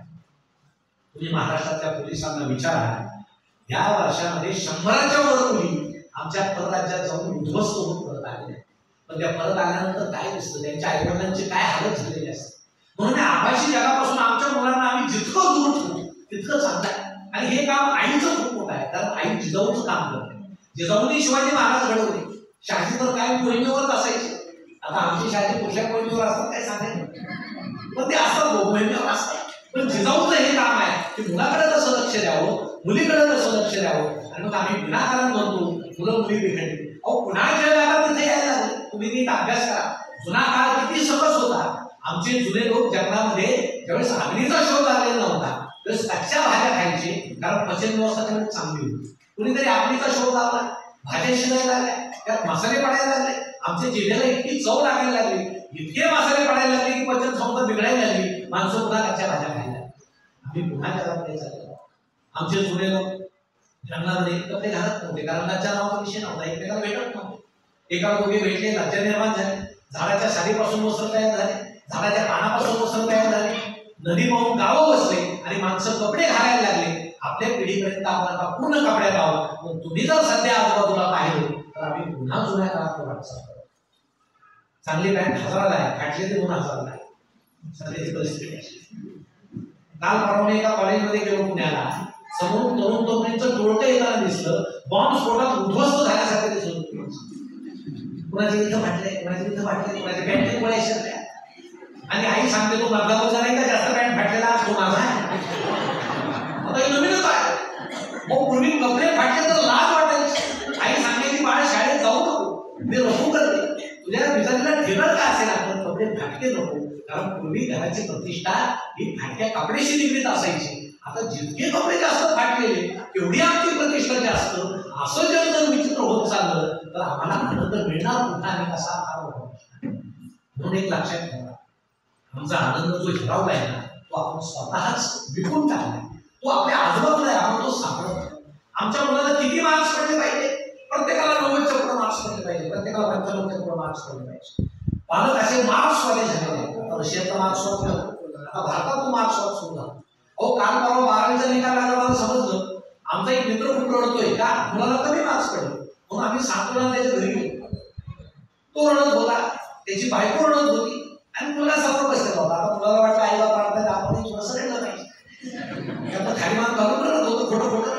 तुम्ही महाराष्ट्रातल्या पोलिसांना विचारा, या वर्षामध्ये 100च्या वर मुली आमच्या परराज्यात जाऊन उद्ध्वस्त होऊन परत आलेल्या. पण त्या परत आल्यानंतर काय दिसतं, त्यांच्या आईवडिलांची काय हालत झालेली असते. म्हणून आभासी जगापासून आमच्या मुलांना आम्ही जितकं दूर ठेवू तितकं चांगलं आहे. आणि हे काम आईचं खूप मोठं आहे, कारण आई जिजाऊचं काम करते. जिजाऊने शिवाजी महाराज घडवले. शहाजी तर काय मोहिमेवरच असायचे. आता आमची शहाजी कुठल्या मोहिमेवर असतात काय सांगायचं, पण ते असतात मोहिमेवर असतात. पण जिजाऊचं हे काम आहे की मुलाकडे कसं लक्ष द्यावं, मुलीकडे कसं लक्ष द्यावं. आणि मग आम्ही विनाकारण म्हणतो मुलं मुली बिघडली. अहो पुन्हा जगाला तिथे यायला लागले. तुम्ही नीट अभ्यास करा. जुना काळ किती सकस होता. आमचे जुने लोक जंगलामध्ये ज्यावेळेस अग्नीचा शोध लागलेला नव्हता त्यावेळेस कच्च्या भाज्या खायचे, कारण पचन व्यवस्था त्यावेळेस चांगली होती. कुणीतरी अग्नीचा शोध लावला, भाज्या शिजायला लागल्या, त्यात मसाले पडायला लागले. आमच्या जिभेला इतकी चव लागायला लागली, इतके मसाले पडायला लागले की पचन संस्था बिघडायला लागली. माणसं पुन्हा कच्च्या भाज्या खायला. आम्ही पुन्हा जगामध्ये चाललो. आमचे जुने लोक जंगलामध्ये कपडे घालत नव्हते, कारण लज्जा नावाचा विषय नव्हता. एकमेकाला भेटत नव्हते. एका दोघे भेटले, लज्जा निर्माण झाली. झाडाच्या साडीपासून वस्त्र तयार झाले, झाडाच्या पानापासून वस्त्र तयार झाले. नदी पाहून गावं बसले आणि माणसं कपडे घालायला लागले. आपल्या पिढीपर्यंत आपल्याला पूर्ण कपड्यात आहोत. मग तुम्ही जर सध्या आजूबाजूला पाहिलं तर आम्ही पुन्हा जुन्या काळात वाटचाल करतो. चांगली पॅन्ट 1000ला आहे, फाटली ते 2000ला आहे. सध्याची परिस्थिती अशी. काल परवा एका कॉलेजमध्ये गेलो पुण्याला, समोर तरुण तरुणींचं टोळकं येताना दिसलं. बॉम्ब स्फोटात उद्ध्वस्त झाल्यासारखं दिसत होतं. कुणाच्या इथं फाटलंय, कुणाच्या इथं फाटलंय, कुणाच्या पॅन्टी गोळ्या शिरल्या. आणि आई सांगते तो माझा वजा नाही का जास्त पॅन्ट फाटलेला, तो माझा आहे. आता हे नवीनच आहे. मग पूर्वी कपडे फाटले तर लाज वाटायची. आई सांगायची बाळ शाळेत जाऊ नको, मी रफू करते. तुझ्या बिचारीला ठेवत का असेल, आपण कपडे फाटके नको. कारण पूर्वी घराची प्रतिष्ठा ही फाटक्या कपड्याशी निगडीत असायची. आता जितके कपडे जास्त फाटलेले तेवढी आमची प्रतिष्ठा जास्त. असं जर विचित्र होत चाललं तर आम्हाला आनंद मिळणार कुठला आणि कसा म्हणून एक लक्षात ठेवा, आमचा आनंद जो हिरावला आहे ना तो आपण स्वतःच विकून टाकलाय. तो आपल्या आजूबाजूला आहे, आपण तो सापडत. आमच्या मुलाला किती मार्क्स पडले पाहिजे, प्रत्येकाला 90च्या पुढे मार्क्स पडले पाहिजे, प्रत्येकाला 95च्या पुढे मार्क्स पडले पाहिजे. पालक असे मार्क्सवाले झालेले आहेत. आता रशियाचा मार्क्स वाद झाला, आता भारतात तो मार्क्स वाद सुरू झाला. अहो काल परवा 12वीचा निकाल लागला, मला समजलं आमचा एक मित्र खूप रडतोय का मुलाला कमी मार्क्स पडले. म्हणून आम्ही सांत्वना त्याच्या घरी गेलो. तो रडत होता, त्याची बायको रडत होती आणि मुलगा समोर बसलेला होता. आता मुलाला वाटतं आईला पाडताय, आपण थोडंसं रडलं नाही. त्याला खाली मान घालून रडत होतं, खोटं खोटं.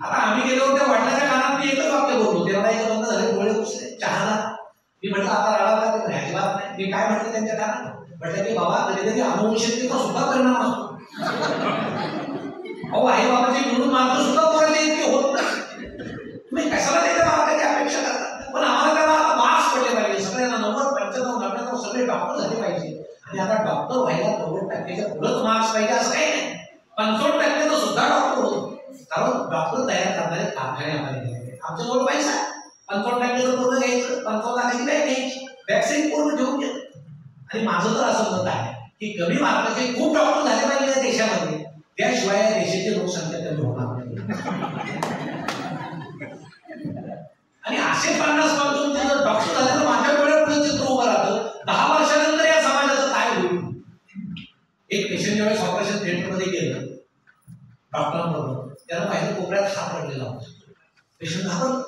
आता आम्ही गेलो त्या वडिलांच्या कानात मी एकच वाक्य बोललो, तेवढा एक बंद झाले, डोळे पुसले, चहाला. मी म्हटलं आता रडायला का, अजिबात नाही. मी काय म्हटलं त्यांच्या कानात, म्हटलं की बाबा कधी कधी अनुवंशिकतेचा सुद्धा परिणाम असतो. अहो आई बाबाची मिळून मार्क सुद्धा पोराचे इतके होत नाही. तुम्ही कशाला त्याच्या मार्काची अपेक्षा करता. पण आम्हाला त्याला मार्क्स पडले पाहिजे. सगळ्यांना 90, 95, 99 सगळे डॉक्टर झाले पाहिजे. आणि आता डॉक्टर व्हायला 90%च्या पुढेच मार्क्स पाहिजे असं काही नाही. 65% सुद्धा डॉक्टर होतो. कारण डॉक्टर तयार करणारे कारखाने आम्हाला गेले. आमच्याजवळ पैसा 55% पूर्ण घ्यायचं, 55 लाखाची बॅग घ्यायची, वॅक्सिन पूर्ण घेऊन घेतो. आणि माझं तर असं मत आहे की कमी मार्काचे खूप डॉक्टर झाले पाहिजे या देशामध्ये, त्याशिवाय या देशाची लोकसंख्या कमी होणार नाही. आणि असे 50 वर्ष डॉक्टर झाले तर माझ्या डोळ्यापुढे चित्र उभं राहतं. 10 वर्षानंतर या समाजाचं काय होईल. एक पेशंट ज्यावेळेस ऑपरेशन थिएटरमध्ये गेलं डॉक्टरांबरोबर, त्याला पाहिलं कोपऱ्यात हात पडलेला होता. पेशंट घाबरला.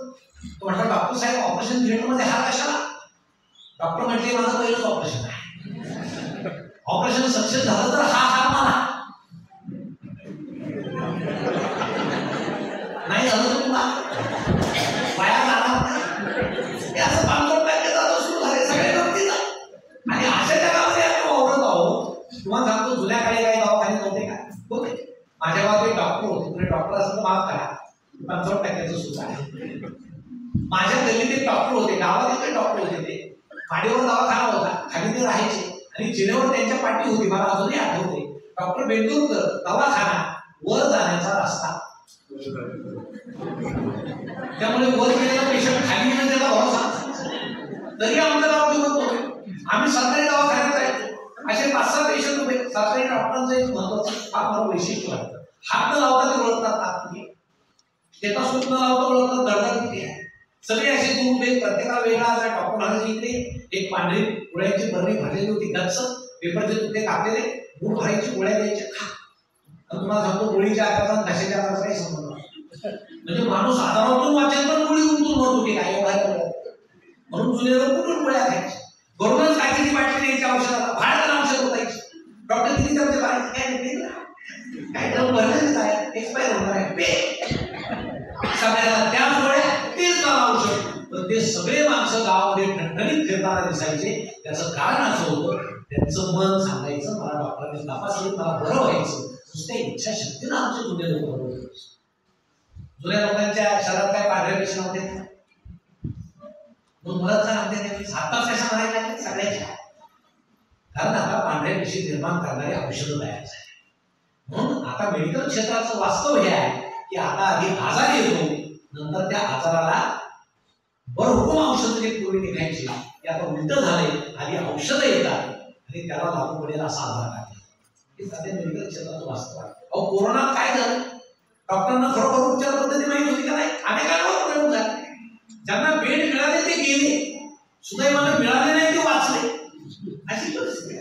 तो म्हटला डॉक्टर साहेब ऑपरेशन थिएटरमध्ये हात कशाला. डॉक्टर म्हटले माझं पहिलंच ऑपरेशन आहे. ऑपरेशन सक्सेस झालं तर हा हात मला, नाही झालं तर तुला पाया जाणार नाही. तुम्हाला सांगतो, जुन्या काळी काही दवाखाने नव्हते का? होते. माझ्या गावात एक डॉक्टर होते. तुम्ही डॉक्टर असेल तर माफ करा, 55% सुद्धा आहे. माझ्या गल्लीत एक डॉक्टर होते, गावात एक डॉक्टर होते. ते माडीवर दवाखाना होता, खाली ते राहायचे आणि जिनेवर त्यांच्या पाठी होती. मला अजूनही आठवते, डॉक्टर बेंदूरकर, दवाखाना, वर जाण्याचा रस्ता. त्यामुळे वर गेलेला पेशंट खाली येणं त्याला भरोसा. तरी आमचं गाव जिवंत होतं. आम्ही सरकारी दवाखान्यात जायचो. असे 5-6 पेशंट होते. सरकारी डॉक्टरांचं एक महत्वाचं फार मला वैशिष्ट्य वाटतं, हात न लावता ते ओळखतात आत किती, स्टेथोस्कोप न लावता ओळखतात धडधड किती आहे. सगळे असे दूर वेग, प्रत्येकाला वेगळा आजार. डॉक्टर महाराज इकडे एक पांढरी गोळ्यांची बरणी भरलेली होती, गच्च पेपरचे तुकडे कापलेले, मूठ भरायची, गोळ्या द्यायच्या, खा. आणि तुम्हाला सांगतो, गोळीच्या आकाराचा घशाच्या आकाराचा काही संबंध नाही. म्हणजे माणूस आजारातून वाचेल पण गोळी उंचून म्हणत होती काय एवढा. म्हणून जुने लोक कुठून गोळ्या खायचे, घरूनच काहीतरी बाटली द्यायची औषधाला, बाहेर औषध होतायची. डॉक्टर किती चमचे बाहेर काय करून भरलेच आहे, एक्सपायर होणार आहे सगळ्याला, त्या गोळ्या तेच मला औषध. पण ते सगळे माणसं गावामध्ये ठणठणीत फिरताना दिसायचे. त्याचं कारण असं होतं, त्यांचं मन सांगायचं मला डॉक्टरांनी तपासलं, मला बरं व्हायचं. नुसत्या इच्छाशक्तीनं आमचे जुने लोक बरोबर. जुन्या लोकांच्या शहरात काय पांढऱ्या पेशी नव्हते, मुळात काय म्हणते हातात कशा म्हणायला लागले सगळ्याच्या. कारण आता पांढऱ्या पेशी निर्माण करणारे औषधं तयार झाले. म्हणून आता मेडिकल क्षेत्राचं वास्तव हे आहे की आता आधी आजार येतो, नंतर त्या आजाराला भरपूर औषधं जे पूर्वी निघायची ते आता उलट झाले. आधी औषधं येतात आणि त्याला लागू पडेल असा आजार आहे. हे सध्या मेडिकल क्षेत्राचं वास्तव आहे. अहो, कोरोनात काय झालं, डॉक्टरांना खरोखर उपचार पद्धती माहिती होती का नाही? अनेकांवर प्रयोग झाले. ज्यांना बेड मिळाले ते गेले, सुदैवाने मिळाले नाही ते वाचले. अशी परिस्थिती.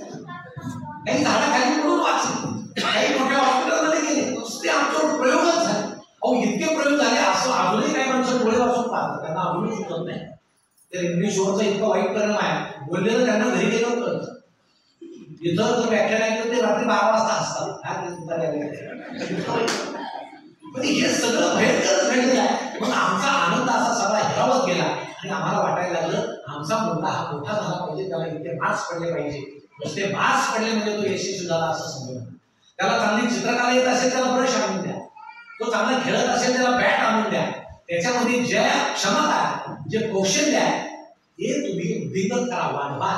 काही झाडाखाली पडून वाचले, काही मोठ्या हॉस्पिटलमध्ये गेले. नुसते आमच्यावर प्रयोगच झाले. अहो, इतके प्रयोग झाले असं अजूनही काही माणसं डोळे वाचून पाहतात, त्यांना अजूनही सुचत नाही. तर इंग्लिश वरचा इतका वाईट परिणाम आहे, बोललेलं त्यांना घरी गेलं कळतं. इथं जर व्याख्यान ऐकलं ते रात्री 12 वाजता असतात. पण हे सगळं भयंकर घडलेलं आहे. मग आमचा आनंद असा सगळा हिरावत गेला आणि आम्हाला वाटायला लागलं आमचा मुलगा हा मोठा झाला पाहिजे, त्याला इतके मार्क्स पडले पाहिजे. नुसते मार्क्स पडले म्हणजे तो यशस्वी झाला असं समजून. त्याला चांगली चित्रकला येत असेल त्याला ब्रश आणून द्या, तो चांगला खेळत असेल त्याला बॅट आणून द्या. त्याच्यामध्ये ज्या क्षमता आहे, जे कौशल्य आहे ते तुम्ही विकत करा, वाढवा.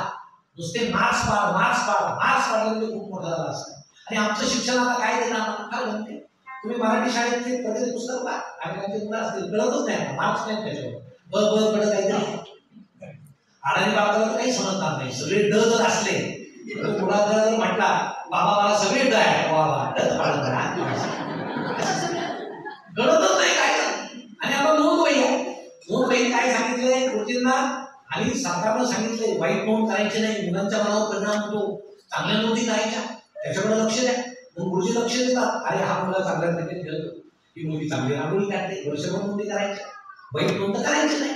नुसते मार्क्स पाड मार्क्स म्हणजे खूप मोठा झाला असतं. आणि आमचं शिक्षण आता काय देणार आम्हाला काय म्हणते. तुम्ही मराठी शाळेतले कधी पुस्तक पहा, आणि त्यांचे मुलं असतील कळतच नाही, मार्क्स नाही त्याच्यावर. ब कडे काहीतरी आडाने बाळाला तर काही समजणार नाही. सगळे ड जर असले तर मुला जर म्हटला बाबा मला सगळे ड आहे, डच पाळत कळतच नाही काय. आणि आता नोंदवही काय सांगितलंय गुरुजींना आणि सरकारनं सांगितलंय, वाईट नोंद करायची नाही, मुलांच्या मनावर परिणाम होतो, चांगल्या नोंदी करायच्या, त्याच्याकडे लक्ष द्या. मग गुरुजी लक्ष देतात, अरे हा मुला चांगल्या प्रकारे खेळतो, ही मुलगी चांगली रांगोळी काढते, वर्षभर नोंदी करायच्या, वाईट नोंद करायची नाही.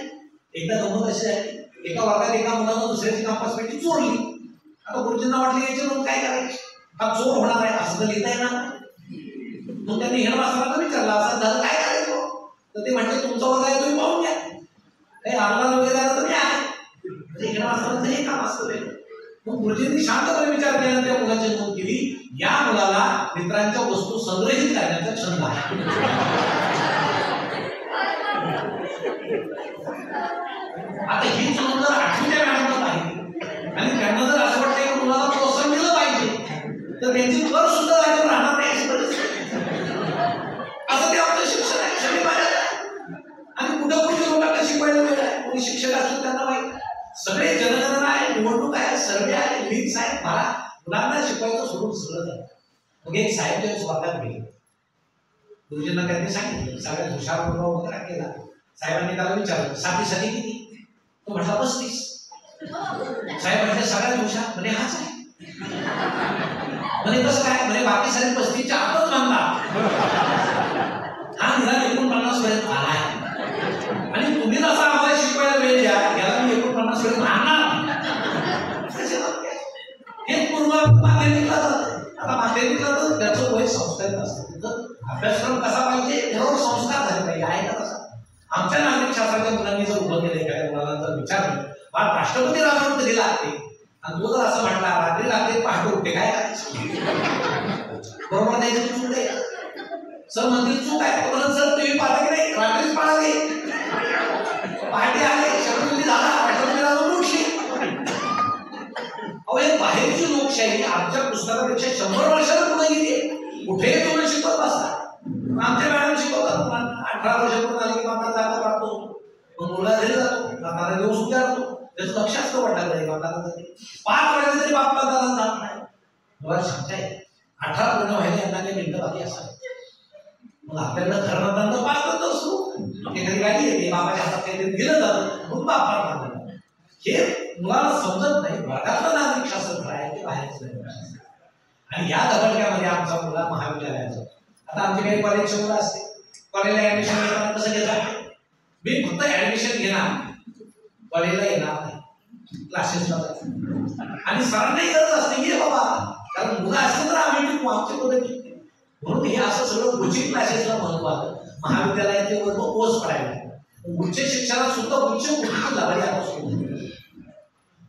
एकदा गंमत अशी झाली, एका वर्गात एका मुलानं दुसऱ्याची कंपास पेटी चोरली. आता गुरुजींना वाटलं याची नोंद काय करायची, हा चोर होणार आहे असं तर लिहिता येणार नाही. मग त्यांनी हेडमास्टरांना विचारलं असं झालं काय करायचं. तर ते म्हणते तुमचा वर्ग आहे तुम्ही पाहून घ्या, काही आंदोलन वगैरे आलं तर मी आहे. हेडमास्टरांचं हे काम असतं. मग गुरुजींनी शांतपणे विचार केला, त्या मुलाची नोंद केली. या मुलाला मित्रांच्या वस्तू संग्रहित करण्याचा छंद आहे. आता ही नोंद जर 8वीच्या मॅडमला पाहिजे आणि त्यांना जर असं वाटतं की मुलाला प्रोत्साहन दिलं पाहिजे तर त्यांची कर सुद्धा जागेवर राहणार नाही अशी परिस्थिती. असं ते आमचं शिक्षण आहे, शमी पाहिजे. आणि कुठं कुठे लोकांना शिकवायला वेळ आहे, कोणी शिक्षक असतील त्यांना माहिती. सगळे जनगणना आहे, निवडणूक आहे, सर्वे आहे, लिंक्स आहे, मला मुलांना शिकवायचं सोडून सगळं झालं. मग एक साहेब जेव्हा स्पर्धात गेले, गुरुजींना त्यांनी सांगितलं सगळ्यात हुशार मुलगा वगैरे केला. साहेबांनी त्याला विचारलं 7वी किती, तो म्हटला 35. साहेब म्हणजे सगळ्यात हुशार म्हणजे हाच आहे. म्हणजे कसं काय म्हणजे बाकी सारे 35च्या आतच म्हणतात, हा निदान 49 पर्यंत आला आहे. आणि तुम्ही जसा आम्हाला शिकवायला वेळ द्या, याला मी 49 पर्यंत आणणार. हे पूर्व माध्यमिकला जातं. आता माध्यमिकला तर त्याचं वय संस्कारित असतं, तिथं अभ्यासक्रम कसा पाहिजे त्यावर संस्कार झाले पाहिजे, आहे का तसा. आमच्या नागरिक शास्त्राच्या मुलांनी जर उभं केलं, एखाद्या मुलाला जर विचारलं मला राष्ट्रपती राजवंत दिला ते आणि तो जर असं म्हटला रात्री रात्री पहाटे उठते काय करायचं? बरोबर नाही चूक आहे. सर म्हणतील चूक आहे, पण सर तुम्ही पाहता की नाही रात्रीच पाळाले, पहाटे आले शब्दबुद्धी झाला, आठवड्याला उठली. अहो हे बाहेरची लोकशाही आमच्या पुस्तकापेक्षा 100 वर्षाला पुढे गेली. कुठे तुम्ही शिकवत बसता? आमच्या मॅडम शिकवतात 18 वर्षापूर्वी आले की बापाला जागा प्राप्त होतो, मग मुलगा घरी जातो, बापाला दिवस उजाडतो, त्याचं लक्ष असतं वाटत नाही बापाला जाते. 5 वेळा तरी बापला जात नाही. मला सांगता येईल 18 पूर्ण व्हायला यांना काही मिनिटं बाकी असतात. मग आपल्याला खरं म्हणताना 5 नंतर सुरू एखादी गाडी येते, बाबाच्या हातात काहीतरी दिलं जातं, मग बापा हे मुलाला समजत नाही. वर्गातलं नागरिक शास्त्र आहे ते बाहेरच नाही. आणि या दगडक्यामध्ये आमचा मुलगा महाविद्यालयाचा, आता आमचे काही कॉलेजचे मुलं असते, कॉलेजला ऍडमिशन घेताना कसं घेतात? मी फक्त ऍडमिशन घेणार, कॉलेजला येणार नाही, क्लासेसला जायचं. आणि सरांनाही गरज असते की बाबा, कारण मुलं असते तर आम्ही टिकू आमच्या पद्धती. म्हणून हे असं सगळं कोचिंग क्लासेसला महत्व आलं. महाविद्यालयाचे वर्ग कोर्स पडायला, उच्च शिक्षणात सुद्धा उच्च कुठे लागले.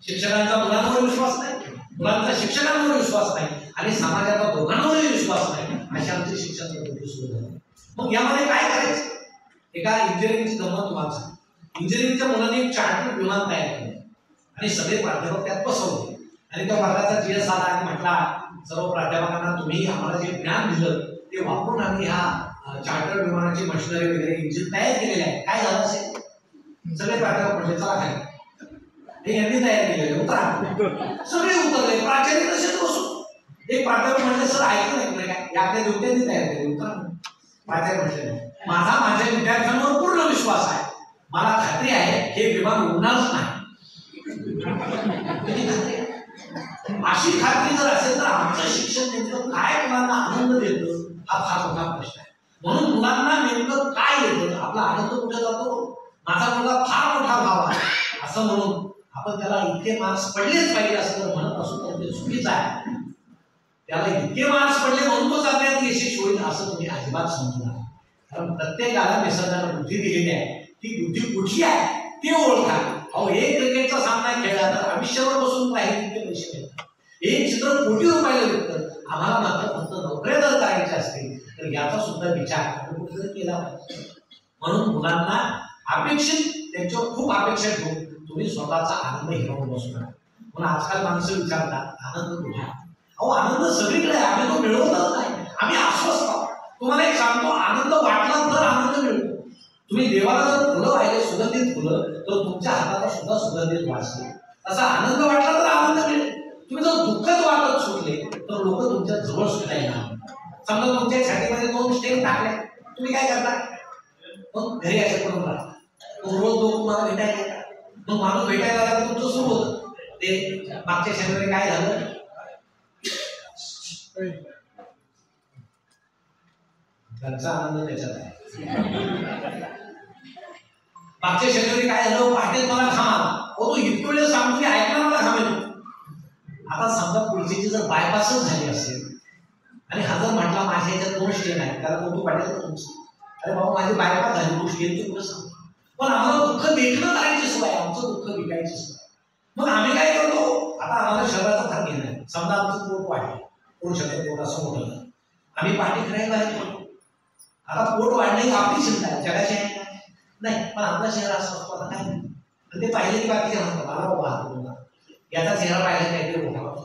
शिक्षकांचा मुलांवर विश्वास नाही, मुलांचा शिक्षकांवर विश्वास नाही, आणि समाजाचा दोघांवरही विश्वास नाही, अशी आमची शिक्षण पद्धती सुरू झाली. मग यामध्ये काय करायचं? एका इंजिनिअरिंगची गंमत तुम्हाला सांग. इंजिनिअरिंगच्या मुलांनी एक चार्टर्ड विमान तयार केलं आणि सगळे प्राध्यापक त्यात बसवले. आणि त्या वर्गाचा जीएस आला आणि म्हटला सर्व प्राध्यापकांना तुम्ही आम्हाला जे ज्ञान दिलं ते वापरून आम्ही ह्या चार्टर्ड विमानाची मशिनरी वगैरे इंजिन तयार केलेले आहे. काय झालं असेल? सगळे प्राध्यापक म्हणजे चला खाली, हे यांनी तयार केलेले उतरा. सगळे उतरले, प्राचार्य तसेच बसून. एक प्राध्यापक म्हणले सर ऐकलं नाही काय, हे आपल्या देवत्यांनी तयार केले, उतरा. प्राचार्य म्हटले माझ्या विद्यार्थ्यांवर पूर्ण विश्वास आहे, मला खात्री आहे हे विमान उडणारच नाही. अशी खात्री जर असेल तर आमचं शिक्षण नेमकं काय मुलांना आनंद देतं हा फार मोठा प्रश्न आहे. म्हणून मुलांना नेमकं काय येतं, आपला आनंद कुठे जातो? माझा मुलगा फार मोठा व्हावा असं म्हणून आपण त्याला इतके मार्क्स पडलेच पाहिजे असं जर म्हणत असू तर ते चुकीचं आहे. त्याला इतके मार्क्स पडले म्हणून तो चालण्यात यशस्वी होईल असं तुम्ही अजिबात समजू नका. कारण प्रत्येकाला निसर्गाने बुद्धी दिलेली आहे, ती बुद्धी कुठली आहे ते ओळखा. अहो एक क्रिकेटचा सामना खेळला तर आयुष्यावर बसून बाहेर तिथे पैसे मिळतात, एक चित्र कोटी रुपयाला विकतं. आम्हाला मात्र फक्त नोकऱ्या जर करायच्या असतील तर याचा सुद्धा विचार कुठेतरी केला पाहिजे. म्हणून मुलांना अपेक्षित त्यांच्यावर खूप अपेक्षा ठेवून तुम्ही स्वतःचा आनंद हिरावून बसू नका. म्हणून आजकाल माणसं विचारतात आनंद कुठे? अहो आनंद सगळीकडे, आम्ही तो मिळवतच नाही, आम्ही अस्वस्थ आहोत. तुम्हाला एक सांगतो, आनंद वाटला तर आनंद मिळतो. तुम्ही देवाला जर फुलं वाहिले, सुगंधित फुलं, तर तुमच्या हाताला सुद्धा सुगंधित वाचले. असा आनंद वाटला तर आनंद मिळेल. तुम्ही जर दुःखच वाटत सुटले तर लोक तुमच्या जवळ सुद्धा येणार. समजा तुमच्या छातीमध्ये 2 स्टेप टाकले, तुम्ही काय करता? मग घरी असे पडून राहता. मग रोज लोक तुम्हाला भेटायला येतात. मग माणूस भेटायला आला तुमचं सुरू होतं. ते मागच्या शनिवारी काय झालं? त्यांचा आनंद त्याच्यात आहे. मागच्या शनिवारी काय झालं? पहाटे मला घाम आला. हो तो इतके वेळेस सांगतो की ऐकणार मला घाम येतो. आता समजा पुढची जर बायपासच झाली असेल आणि हा जर म्हटला माझ्या ह्याच्यात 2 स्टेन आहेत, त्याला कौतुक वाटेल तुमचं, अरे बाबा माझी बायपास झाली, 2 स्टेन ते कुठं सांग. पण आम्हाला दुःख देखणं करायची सवय, आमचं दुःख विकायची सवय. मग आम्ही काय करतो? आता आम्हाला शरीराचा भाग घेणार आहे. समजा आमचं पोट वाढलं, पोट शकत पोट असं मोठं झालं, आम्ही पाठी फिरायला बाहेर पडतो. आता पोट वाढणे ही आपली चिंता आहे, जगाची आहे नाही. पण आपला चेहरा असं असतो आता काय, ते पाहिले की बाकी म्हणतात मला बाबा याचा चेहरा पाहिला काहीतरी मोठा होता.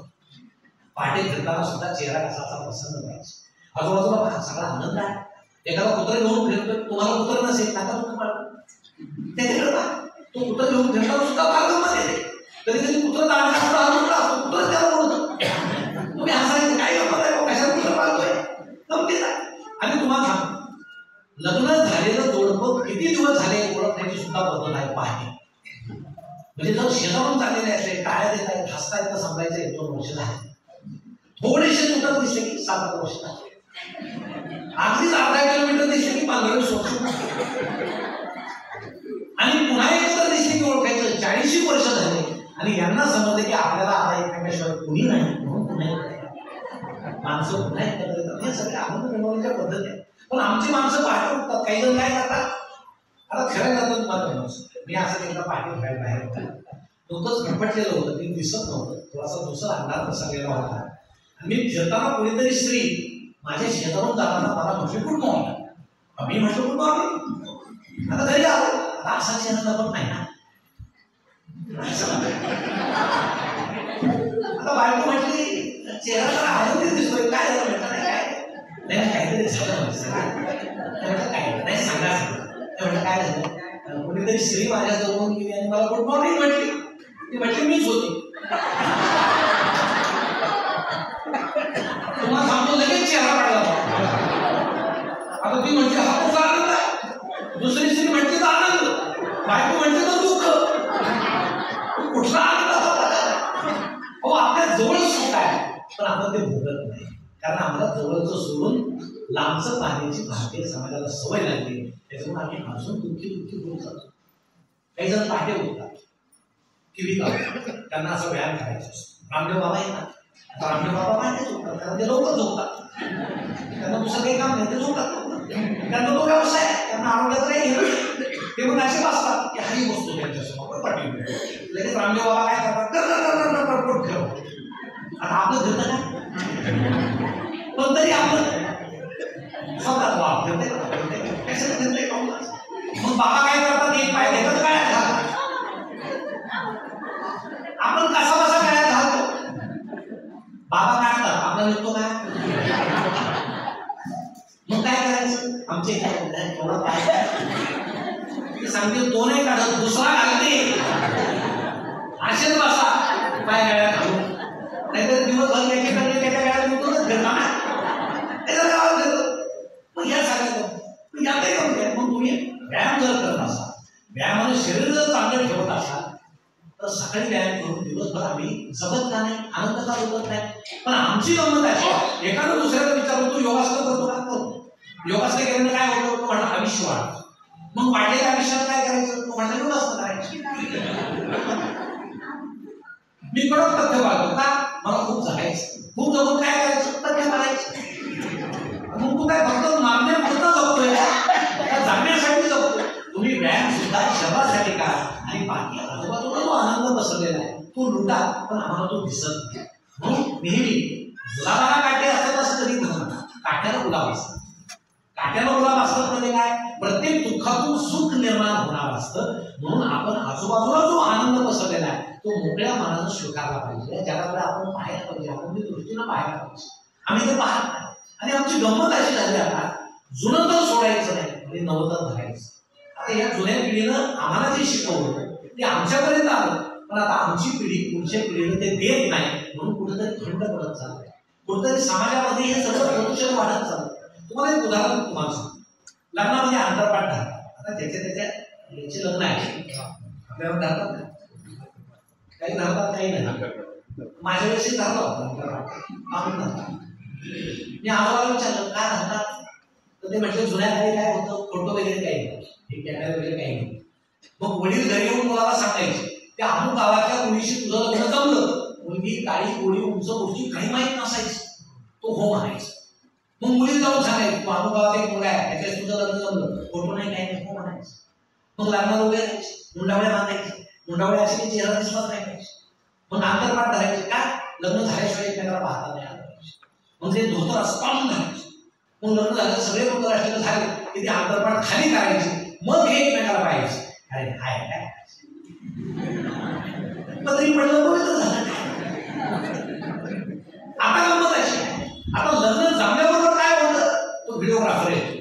पहाटे फिरताना सुद्धा चेहरा कसा प्रसन्न पाहिजे. आजूबाजूला सगळा आनंद आहे. एखादा कुत्र घेऊन फिरतो, तुम्हाला कुत्र नसेल आता तुम्ही त्याच्याकडे पहा, तो कुत्र घेऊन फिरताना सुद्धा फार गंमत येते. कधी कधी कुत्र कुत्र त्याला बोलतो, तुम्ही हसायचं काय गंमत आहे, कशाला कुत्र पाहतोय, गमतीच आहे. आणि तुम्हाला सांग, लग्न झालेलं जोडपं किती दिवस झाले ओळखण्याची सुद्धा पद्धत आहे पहाटे. म्हणजे जर शेजारून चाललेले असले, टाळ्या देत आहेत, हसतायत तर समजायचं 1-2 वर्ष झाले. थोडेसे तुटत दिसले की 7-8 वर्ष झाले. अगदीच अर्धा किलोमीटर दिसले की 15-20 वर्ष. आणि पुन्हा एकत्र दिसले की ओळखायचं 40 वर्ष झाले. आणि यांना समजले की आपल्याला आता एकमेकाशिवाय कोणी नाही, म्हणून पुन्हा माणसं पुन्हा एकत्र येतात. हे सगळे आनंद मिळवण्याच्या पद्धती आहेत. पण आमची माणसं पहाटे उठतात. काही जण काय करतात, आता फिरायला जातो तुम्हाला मी असं एकदा पहाटे फिरायला बाहेर होता. नुकतंच खटपटलेलं होतं, ते दिसत नव्हतं, थोडासा दुसरा अंधार पसरलेला होता. आणि मी फिरताना कोणीतरी स्त्री माझ्या शेतावरून जाताना मला म्हटली गुड मॉर्निंग. मी म्हटलं गुड मॉर्निंग. आता घरी आलो, आता असा चेहरा पण नाही ना. आता बायको म्हटली चेहरा जरा आनंदी दिसतोय, काय झालं म्हटलं नाही काय नाही काहीतरी झालं म्हटलं काय नाही सांगा म्हटलं काय झालं. कोणीतरी स्त्री माझ्या जवळून गेली आणि मला गुड मॉर्निंग म्हटली. ती म्हटली मीच होती. तुम्हाला सांगतो लगेच चेहरा काढला. आता ती म्हणते हा कुठला आनंद आहे, दुसरी स्त्री म्हणते तर आनंद, बायको म्हणते तर दुःख. कुठला आनंद हो आपल्या जवळ सुख आहे पण आपण ते भोगत नाही, कारण आम्हाला जवळचं सोडून लांबचं पाहण्याची भारतीय समाजाला सवय लागली. त्याच्यामुळे आम्ही अजून दुःखी होत जातो. काही जण पहाटे उठतात, टीव्ही लावतात, त्यांना असं व्यायाम करायचं असतो. रामदेव बाबा येतात, रामदेव बाबा पहाटे झोपतात कारण ते लवकर झोपतात, त्यांना दुसरं काही काम नाही, ते झोपतात. त्यांना तो व्यवसाय आहे, त्यांना आरोग्याचं काही घेणं. ते मग असे बसतात की हाही बसतो त्यांच्यासमोर पाठी लगेच रामदेव बाबा काय करतात पोट ठेव. आता आपलं घेतं काय पण तरी आपलं स्वतः मग बाबा काय करतात, एक पाय घेतात काय घालतात. आपण कसा बसा काय घालतो, बाबा काय करतात आपला निघतो काय. मग काय करायचं, आमचे एवढा पाय सांगते दोनही काढत दुसरा घालते, असेच बसा पाय गाड्या घालून. नाहीतर दिवसभर त्याच्या गाड्या निघतोच फिरता ना, त्याच्या गावात घेतो. मग या सांगायचं यातही कमी आहे. मग तुम्ही व्यायाम जर करत असाल, व्यायामाने शरीर जर चांगलं ठेवत असाल तर सकाळी व्यायाम करून दिवसभर आम्ही जगत का नाही, आनंद का होत नाही. पण आमची गंमत आहे, एखादं दुसऱ्याला विचारतो तू योगासन करतो का, करतो. योगासन केल्याने काय होतं, तो म्हणा आयुष्य वाढतं. मग वाढलेल्या आयुष्यात काय करायचं, तो म्हणा योगासन करायचं. मी कडक तथ्य पाळतो का, मला खूप जगायचं, खूप जगून काय करायचं, तथ्य पाळायचं. मग तू काय फक्त मारण्यापुरता जगतोय का जाण्यासाठी जगतोय. तुम्ही व्यायाम सुद्धा शरीरासाठी करा आणि बाकी आजूबाजूला जो आनंद पसरलेला आहे तो लुटा, पण आम्हाला तो दिसत नाही. म्हणून नेहमी गुलाबाला काटे असतात असं कधी म्हणतात, काट्याला गुलाब असतात. काट्याला गुलाब असतात म्हणजे काय, प्रत्येक दुःखातून सुख निर्माण होणार असतं. म्हणून आपण आजूबाजूला जो आनंद पसरलेला आहे तो मोकळ्या मनानं स्वीकारला पाहिजे. जगाकडे आपण पाहायला पाहिजे, आपण त्या दृष्टीनं पाहायला पाहिजे. आम्ही ते पाहत नाही आणि आमची गंमत अशी झाली आता जुनं तर सोडायचं नाही आणि नवं तर धरायचं. आता या जुन्या पिढीनं आम्हाला जे शिकवलं ते आमच्यापर्यंत आलं, पण आता आमची पिढी पुढच्या पिढीनं ते देत नाही. म्हणून कुठेतरी खंड पडत चाललंय, कुठेतरी समाजामध्ये हे सगळं प्रदूषण वाढत चाललंय. तुम्हाला एक उदाहरण तुम्हाला सांगतो, लग्नामध्ये अंतरपाठ धरतात. आता त्याच्या याचे लग्न आहे आपल्यावर धरतात का, काही धरतात काही नाही. माझ्या वेळेस धरला होता आम्ही मी आजोबाला विचारलं काय धरतात, तर ते म्हटलं जुन्या घरी काय होतं, फोटो वगैरे काही नाही, कॅमेरा वगैरे काही नाही. मग वडील घरी येऊन मुलाला सांगायचे त्या अमुक गावाच्या मुलीशी तुझं लग्न जमलं. मुलगी काळी गोळी उंच गोष्टी काही माहीत नसायची, तो हो म्हणायचं. मग मुली जाऊन सांगायची तू अमुक गावात एक मुलगा आहे त्याच्यात तुझं लग्न जमलं, फोटो नाही काही नाही, हो म्हणायचं. मग लग्नाला उभे राहायचे, मुंडावळ्या बांधायचे, मुंडावळ्या अशी चेहरा दिसत नाही पाहिजे. मग अंतरपाठ धरायचे का, लग्न झाल्याशिवाय एकमेकाला पाहता नाही आलं पाहिजे. मग ते धोतर असं धरायचे. मग लग्न झालं सगळे लोक राष्ट्रीय झाले की ते अंतरपाठ खाली करायचे, मग हे एकमेकाला पाहायचे. अरे हाय काय पदरी पडलं बघितलं झालं. आता गंमत अशी आता लग्न जमल्याबरोबर काय होतं, तो व्हिडिओग्राफर आहे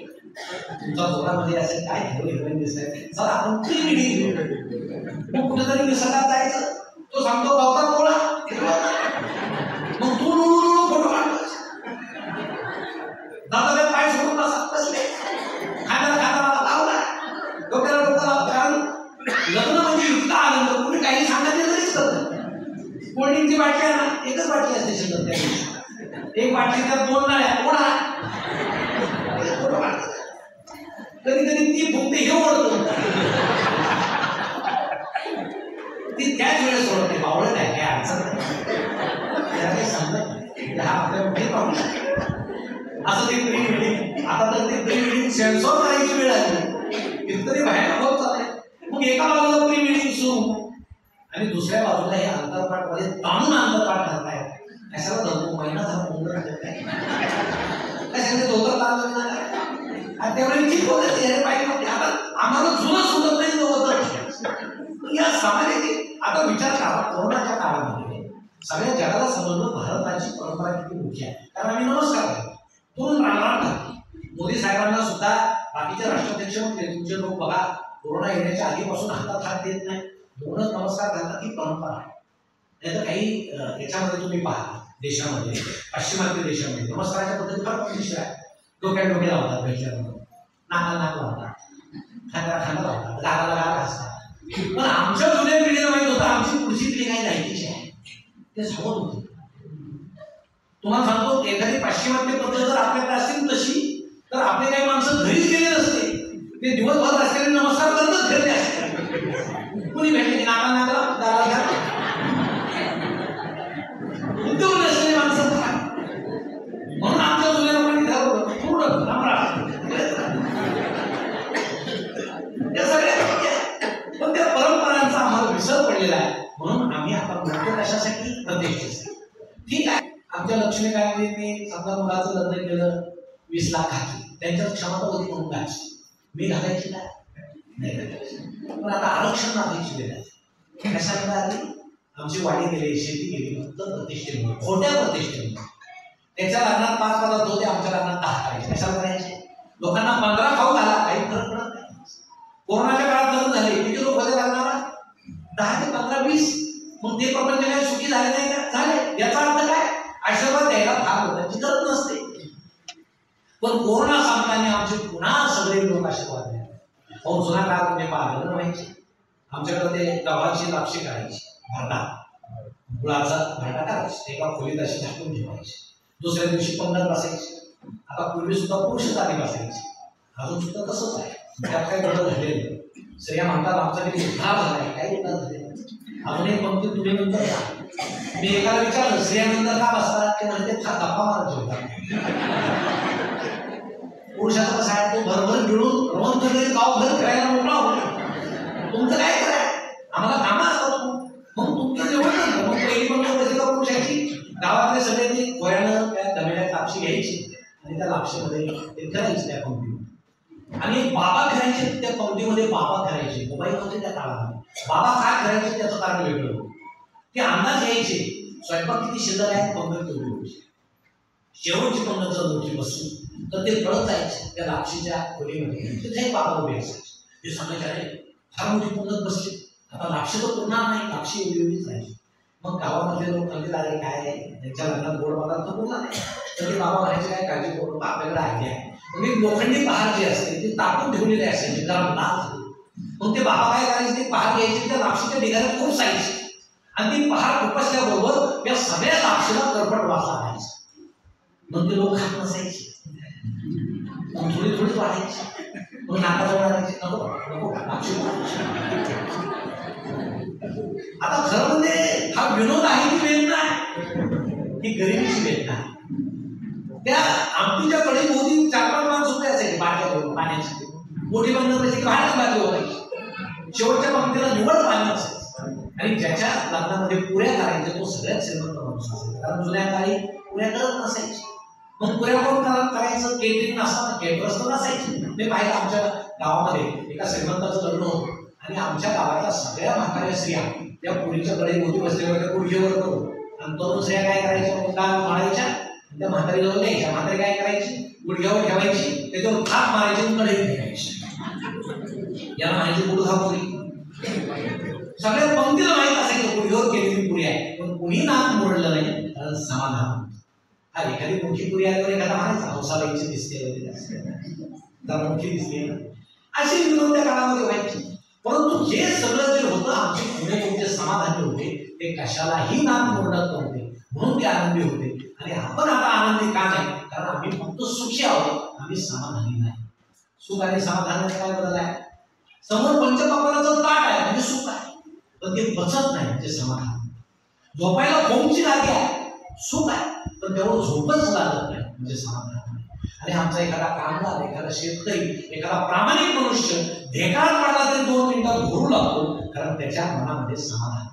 तुमच्या दोघांमध्ये असे काय हिरोईन दिसतंय, चला आपण प्री वेडिंग घेऊ. मग कुठेतरी निसर्गात जायचं, तो सांगतो गावतात बोला, मग तू लुळू फोटो काढतो. दादा पाय सोडून बसले खाण्याला खाताना लावला डोक्याला डोक्याला. कारण लग्न म्हणजे इतका आनंद, कुठे काही सांगायचं तरीच करत. कोल्ड्रिंकची बाटली आहे ना, एकच बाटली असते शिल्लक त्या दिवशी, एक बाटली तर दोन नळ्या कोणा कधी कधी ती फुकते हे ओढतो, ती त्याच वेळेस ओढते. बावळत आहे काय अडचण नाही, समजत नाही हा आपल्या मोठे प्रॉब्लेम. असं ते प्री वेडिंग, आता तर ते प्री वेडिंग सेन्सॉर करायची वेळ आली, कितीतरी बाहेर होत चाललंय. मग एका बाजूला प्री वेडिंग सुरू आणि दुसऱ्या बाजूला हे अंतरपाठमध्ये ताणून अंतरपाठ करतायत. कशाला धरतो महिना झाला मुंडर काय कशाने धोतर ताणलं आणि त्यावेळी ठीक होतं ते पाहिजे. आता आम्हाला जुनं सुटत नाही होतं या समाजाची. आता विचार करा, कोरोनाच्या काळामध्ये सगळ्या जगाला समजलं भारताची परंपरा किती मुख्य आहे. कारण आम्ही नमस्कार करतो, तरुण रामराम करतो. मोदी साहेबांना सुद्धा बाकीचे राष्ट्राध्यक्ष म्हणते तुमचे लोक बघा कोरोना येण्याच्या आधीपासून हातात हात देत नाही, दोनच नमस्कार घालतात, ही परंपरा आहे. नाही तर काही याच्यामध्ये तुम्ही पहा देशामध्ये, पाश्चिमात्य देशामध्ये नमस्काराच्या पद्धती फार पद्धतशीर आहे. डोक्यात डोके लावतात, भेटल्यानंतर नाकाला नाक लावतात, खांद्याला खांदा लावतात, गालाला गाल घासतात. पण आमच्या जुन्या पिढीला माहित होतं आमची पुढची पिढी काही लायकीची आहे, ते सांगत होते. तुम्हाला सांगतो एखादी पाश्चिमात्य पद्धत जर आपल्याकडे असतील तशी तर आपले काही माणसं घरीच गेले नसते, ते दिवसभर रस्त्याने नमस्कार करतच फिरले असते. कुणी भेटले की नाका नाका दाराला उद्योग नसलेली माणसं म्हणून आमच्या जुन्या लोकांनी ठरवलं पूर्ण या सगळ्या पण त्या परंपरांचा आम्हाला विसर पडलेला आहे. म्हणून आम्ही आता म्हणतो कशासाठी प्रतिष्ठेसाठी. ठीक आहे, आमच्या लक्ष्मीकांनी समजा मुलाचं लग्न केलं 20 लाखाची, त्यांच्यात क्षमता होती म्हणून घालायची, मी घालायची नाही. पण आता आरक्षण नावायची वेळ आहे. कशाला आली? आमची वाडी गेली, शेती गेली, फक्त प्रतिष्ठेमुळे, खोट्या प्रतिष्ठेमुळे. त्याच्या लग्नात 5 पदार्थ होते, आमच्या लग्नात 10 करायचे. कशाला करायचे? लोकांना 15 खाऊ घाला, काही फरक पडत नाही. कोरोनाच्या काळात लग्न झाले, किती लोक होते लग्नाला? 10 ते 15, 20. मग ते प्रपंच काय सुखी झाले नाही का? झाले. याचा अर्थ काय? आशीर्वाद द्यायला फार लोकांची गरज नसते. पण कोरोना संपल्याने आमचे पुन्हा सगळे लोक आशीर्वाद द्यायला. अहो जुना काळ तुम्ही पाहिलं व्हायचे, आमच्याकडे ते गव्हाची लापशी करायची, भांडा गुळाचा भांडा करायची, एका खोलीत अशी झाकून ठेवायची, दुसऱ्या दिवशी पंगत बसायची. आता पूर्वी सुद्धा पुरुषच आधी बसायची, अजून सुद्धा तसंच आहे. त्यात काही बदल झालेलं. स्त्रिया म्हणतात आमच्याकडे उद्धार झालाय, काही उद्धार झाले अजून एक पंक्ती तुम्ही नंतर या. मी एकाला विचारलं स्त्रियांनंतर का बसतात, ते म्हणते गप्पा मारत होता. पुरुषाचं कसं आहे, तो भरभर मिळून रवंथ तरी गावभर फिरायला मोकळा होतो. तुमचं काय कराय, आम्हाला कामं असतात. मग तुमचं जेवण नव्हतं. मग पहिली पंक्ती पुरुषाची गावातले सगळे ते वयानं त्या दमेल्या लापशी घ्यायची आणि त्या लापशीमध्ये ते करायचे त्या पंक्तीमध्ये. आणि बाबा करायचे त्या पंक्तीमध्ये, बाबा करायचे. मोबाईल होते त्या काळामध्ये. बाबा काय करायचे त्याचं कारण वेगळं होतं. ते अंदाज घ्यायचे स्वयंपाक किती शिल्लक आहे, पंगत तेवढी होती. शेवटची पंगत जर मोठी बसली तर ते पळत जायचे त्या लापशीच्या खोलीमध्ये, तिथे बाबा उभे असायचे. ते सांगायचे अरे फार मोठी पंगत बसली, आता लापशी तर पुरणार नाही, लापशी एवढी एवढीच राहायची. मग गावामध्ये लोक म्हणजे आले काय त्यांच्या लग्नात गोड पदार्थ पुरला नाही, तर ते बाबा म्हणायचे काय काळजी करू, आपल्याकडे आयडिया आहे. म्हणजे लोखंडी पहार जी असते ती तापून ठेवलेली असायची, जरा लाल झाली. मग ते बाबा काय करायचे, ते पहार घ्यायचे, त्या लापशीच्या ढिगाऱ्यात खूप जायचे आणि ती पहार खुपसल्याबरोबर त्या सगळ्या लापशीला करपट वास लागायचा. मग ते लोक खात नसायचे, मग थोडी थोडीच वाढायची. मग नाकाजवळ आणायचे, नको नको लापशी. आता खरं म्हणजे हा विनोद आहे की वेदना आहे, ही गरिबीची वेदना आहे. त्या आमटीच्या कडे मोदी 4-5 माणसं उभे असायचे बाटल्या पाण्याची, मोठी बंद त्याची काढच बाजू होती. शेवटच्या पंक्तीला निवड पाणी असायचं आणि ज्याच्या लग्नामध्ये पुऱ्या करायच्या तो सगळ्यात श्रीमंत माणूस असायचा. कारण जुन्या काळी पुऱ्या करत नसायची. मग पुऱ्या कोण करायचं, केटरिंग नसताना केटरर्स तर नसायचे. मी पाहिलं आमच्या गावामध्ये एका श्रीमंताचं लग्न होतं आणि आमच्या गावाच्या सगळ्या म्हाताऱ्या स्त्रिया त्या पुरीच्या कडे मोठी बसलेल्या त्या गुडघेवर करू आणि तरुण स्त्रिया काय करायच्या, मुद्दा मारायच्या, त्या म्हातारीजवळ न्यायच्या. म्हातारी काय करायची, गुडघ्यावर ठेवायची, त्याच्यावर थाप मारायची आणि कडे ठेवायची. याला माहिती गुडघापुरी. सगळ्या पंक्तीला माहित असायचं गुडघ्यावर केलेली पुरी आहे, पण कुणी नाक मोडलं नाही तर समाधान. हा एखादी मोठी पुरी आल्यावर एखादा म्हणायचा हौसाबाईची दिसते वगैरे, मोठी दिसते ना, अशी विनोद त्या काळामध्ये व्हायची. परंतु हे सगळं जे होतं आमचे पुणे तुमचे समाधानी होते, ते कशालाही नाक मोडत नव्हते, म्हणून ते आनंदी होते. आणि आपण आता आनंदी का नाही, कारण आम्ही फक्त सुखी आहोत, आम्ही समाधानी नाही. सुख आणि समाधानाचा काय बदल आहे? समोर पंचपावलाचं ताट आहे म्हणजे सुख आहे, पण ते पचत नाही म्हणजे समाधान. झोपायला फोमची जागी आहे, सुख आहे, पण तेवढं झोपच लागत नाही म्हणजे समाधान. आणि आमचा एखादा कामगार, एखादा शेतकरी, एखादा प्रामाणिक मनुष्य ढेकाळ पडला तरी 2 मिनिटात घोरू लागतो, कारण त्याच्या मनामध्ये समाधान आहे.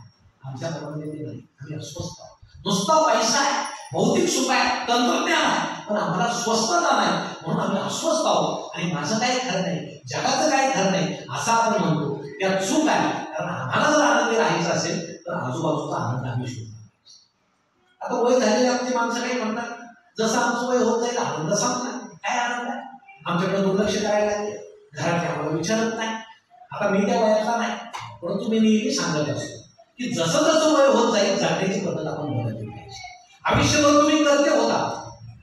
आमच्या प्रमाणे ते नाही. आम्ही अस्वस्थ आहोत. नुसता पैसा आहे, भौतिक सुख आहे, तंत्रज्ञान आहे, पण आम्हाला स्वस्थता नाही, म्हणून आम्ही अस्वस्थ आहोत. आणि माझं काही खरं नाही, जगाचं काही खरं नाही असं आपण म्हणतो. त्यात चूक आहे. कारण आम्हाला जर आनंदी राहायचं असेल तर आजूबाजूचा आनंद आम्ही शोधला. आता वय झालेले आमची माणसं काही म्हणतात, जसं आमचं वय होत जाईल आनंद संपला. काय आनंद आहे? आमच्याकडे दुर्लक्ष करायला लागले, घरात आम्हाला विचारत नाही. आता मी त्या वयातला नाही, परंतु मी नेहमी सांगत असतो की जसं जसं वय होत जाईल जगण्याची पद्धत आपण बदलली पाहिजे. आयुष्यभर तुम्ही करते होता,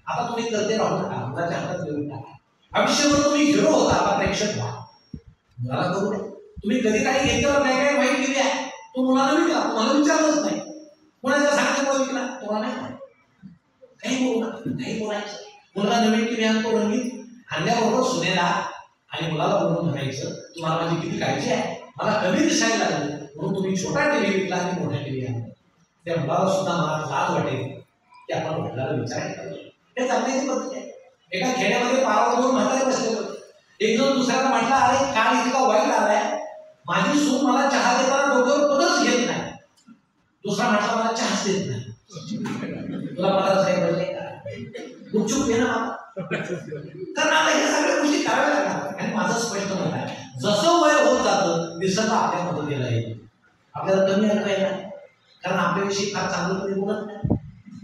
आता तुम्ही करते राहू नका, मुलाच्या हातात देऊन टाका. आयुष्यभर तुम्ही हिरो होता, आता प्रेक्षक व्हा. मुलाला करू द्या. तुम्ही कधी काही घेतल्यावर काय काय माहिती केली आहे, तो मुलाला विकला, तुम्हाला विचारलंच नाही. कोणाच्या सांगितलं विकला तुम्हाला नाही. काही बोलू नका, काही बोलायचं. मुलगा नवीन टीव्ही आणतो रंगीत, आणल्याबरोबर सुनेला आणि मुलाला बोलून म्हणायचं तुम्हाला माझी किती काळजी आहे, मला कमी दिसायला लागलं म्हणून तुम्ही छोटा टीव्ही विकला आणि मोठा टीव्ही आणला. त्या मुलाला सुद्धा मला लाज वाटेल की आपण वडिलांना विचारायला पाहिजे. हे चालण्याची पद्धत आहे. एका खेड्यामध्ये पारावर म्हातारे बसले होते. एक जण दुसऱ्याला म्हटला, अरे काळ इतका वाईट आलाय, माझी सून मला चहा देताना डोक्यावर पदच घेत नाही. दुसरा म्हटला, मला चहाच देत नाही. तुला पदार्थ काय बोलले का? गुपचूप घे ना. कारण आता या सगळ्या गोष्टी कराव्या लागणार. आणि माझं स्पष्ट मत आहे, जसं वय होत जातं निसर्ग आपल्या मदतीला येईल. आपल्याला कमी ऐकायला, कारण आपल्याविषयी फार चांगलं तरी बोलत नाही,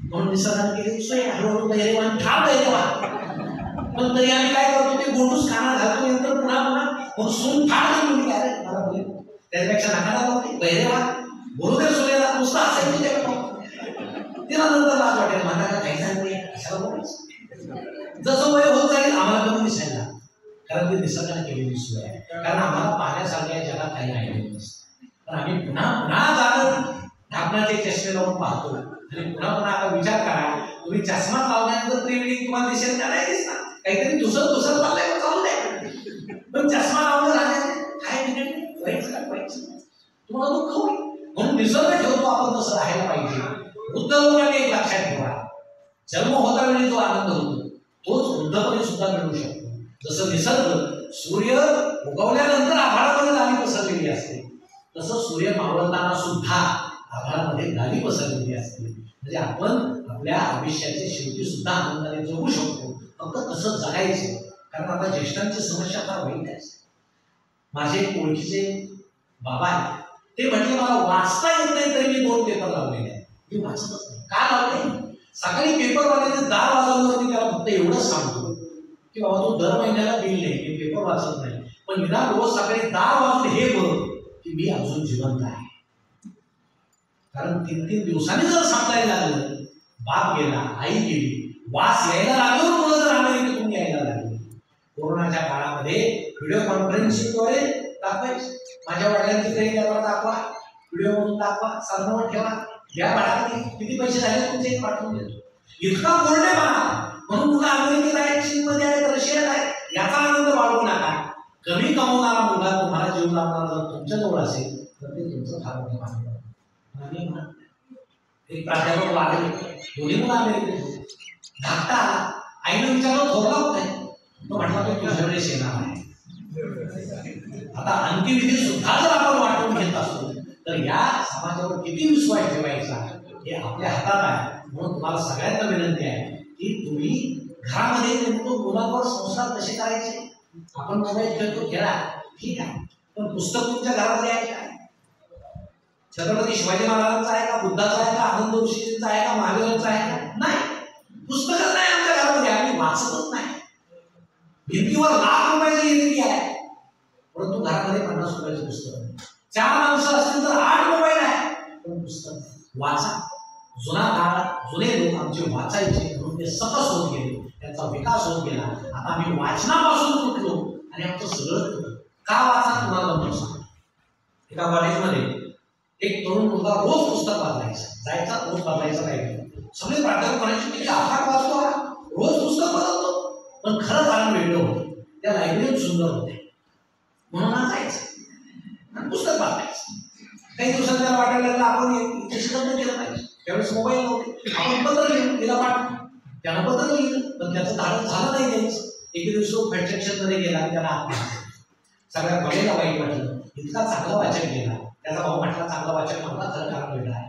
म्हणून निसर्गाने केली सोय. हळूहळू धैर्यवान ठाम धैर्यवान, पण तरी आम्ही काय करतो ते गोंडूस खाना घालतो, नंतर पुन्हा पुन्हा सून फार मुली काय मला बोले त्याच्यापेक्षा नकारा होते. धैर्यवान बोलू दे सुनेला, नुसतं असायची त्याला तिला नंतर लाज वाटेल, मला काही सांगू कशाला बोलायचं. जसं वय होत जाईल आम्हाला कमी दिसायला, कारण ते निसर्गाने केलेली सोय आहे. कारण आम्हाला पाहण्यासारख्या जगात काही राहिलेलं नसतं. तर आम्ही पुन्हा पुन्हा जाणं ढापणाचे चष्मे लावून पाहतो आणि पुन्हा पुन्हा आता विचार करा, तुम्ही चष्मा लावल्यानंतर त्रिवेणी तुम्हाला दिसेल का? नाही दिसणार. काहीतरी दुसरं दुसरं चाललंय चालू द्या, पण चष्मा लावून राहण्याने काय बिघडले? व्हायचं का व्हायचं? तुम्हाला दुःख होईल. म्हणून निसर्ग ठेवतो आपण तसं राहायला पाहिजे. वृद्ध लोकांनी एक लक्षात ठेवा, जन्म होता वेळी जो आनंद होतो तोच वृद्धपणे सुद्धा मिळू शकतो. जसं निसर्ग सूर्य उगवल्यानंतर आभाळामध्ये गाली पसरलेली असते, तसं सूर्य मावळताना सुद्धा आभाळामध्ये गाली पसरलेली असते. म्हणजे आपण आपल्या आयुष्याच्या शेवटी सुद्धा आनंदाने जगू शकतो. फक्त कसं जगायचं, कारण आता ज्येष्ठांची समस्या फार वाईट आहे. माझे एक ओळखीचे बाबा आहेत, ते म्हटले मला वाचता येत नाही तरी मी 2 पेपर लावलेले आहेत. मी वाचतच नाही. का लावले? सकाळी पेपरवाल्याने दार वाजवल्यावर मी त्याला फक्त एवढंच सांगतो की बाबा तू दर महिन्याला बिल नाही, मी पेपर वाचत नाही, पण निदान रोज सकाळी दार वाजून हे बघ की मी अजून जिवंत आहे. कारण 3-3 दिवसांनी जर सांगायला लागलं, बाप गेला, आई गेली, वास यायला लागल्यावर मुलं जर अमेरिकेतून यायला लागली. कोरोनाच्या काळामध्ये व्हिडिओ कॉन्फरन्सिंगद्वारे दाखवायचे. माझ्या वडिलांची तरी त्याला दाखवा, व्हिडिओ म्हणून दाखवा, साधनावर ठेवा, या बाळाकडे किती पैसे झाले तुमचे पाठवून देतो. इतका बोलणेपणा. म्हणून मुलं अमेरिकेत आहे, चीनमध्ये आहे, रशियात आहे, याचा आनंद बाळगू नका. कमी कमवणारा मुलगा तुम्हाला जीव लावणारा जर तुमच्याजवळ असेल तर ते तुमचं फार मोठं मानलं. एक प्राध्यापक लागले, दोन्ही मुलं अमेरिकेत होते. धाकटा आला, आईनं विचारलं थोरला होत आहे, तो म्हटला तो तुझ्यावेळेस येणार आहे. आता अंत्यविधी सुद्धा जर आपण वाटून घेत असतो तर या समाजावर किती विश्वास ठेवायचा हे आपल्या हातात आहे. म्हणून तुम्हाला सगळ्यांना विनंती आहे की तुम्ही घरामध्ये नेमकं मुलांवर संस्कार कसे करायचे. आपण मोबाईल खेळतो, खेळा, ठीक आहे, पण पुस्तक तुमच्या घरामध्ये आहे का? छत्रपती शिवाजी महाराजांचा आहे का? बुद्धाचा आहे का? आनंद ऋषींचा आहे का? महावीरांचा आहे का? नाही. पुस्तकच नाही आमच्या घरामध्ये, आम्ही वाचतच नाही. भिंतीवर लाख रुपयाची निर्मिती आहे, परंतु घरामध्ये 50 रुपयाचं पुस्तक आहे. 4 माणसं असतील तर 8 मोबाईल आहे, पण पुस्तक वाचा. जुना काळ, जुने लोक आमचे वाचायचे, म्हणून ते सकस होत गेले, त्यांचा विकास होत गेला. आता आम्ही वाचनापासून तुटलो आणि आमचं सगळं तुटलं. का वाचा? तुम्हाला नंतर सांगा. एका कॉलेजमध्ये एक तरुण मुलगा रोज पुस्तक वाचायचा, जायचा, रोज वाचायचा नाही. सगळे प्राध्यापक म्हणायचे की आखाड वाचतो, रोज पुस्तक बदलतो. पण खरं कारण वेगळं होतं. त्या लायब्ररीत सुंदर होते म्हणून जायचं आणि पुस्तक वाचायचं. काही दिवसात त्याला वाटायला लागलं आपण शिकवणं केलं पाहिजे. त्यावेळेस मोबाईल नव्हते, आपण पत्र लिहून तिला पाठवलं. त्यानं पत्र लिहिलं, पण त्याचं धाडस झालं नाही द्यायचं. एके दिवशी फॅक्ट सेक्शन मध्ये गेला आणि त्याला आत्महत्या. सगळ्या कॉलेजला वाईट वाटलं. इतका चांगला वाचक गेला, त्याचा भाऊ म्हटला चांगला वाचक नव्हता, खरं कारण वेगळं आहे.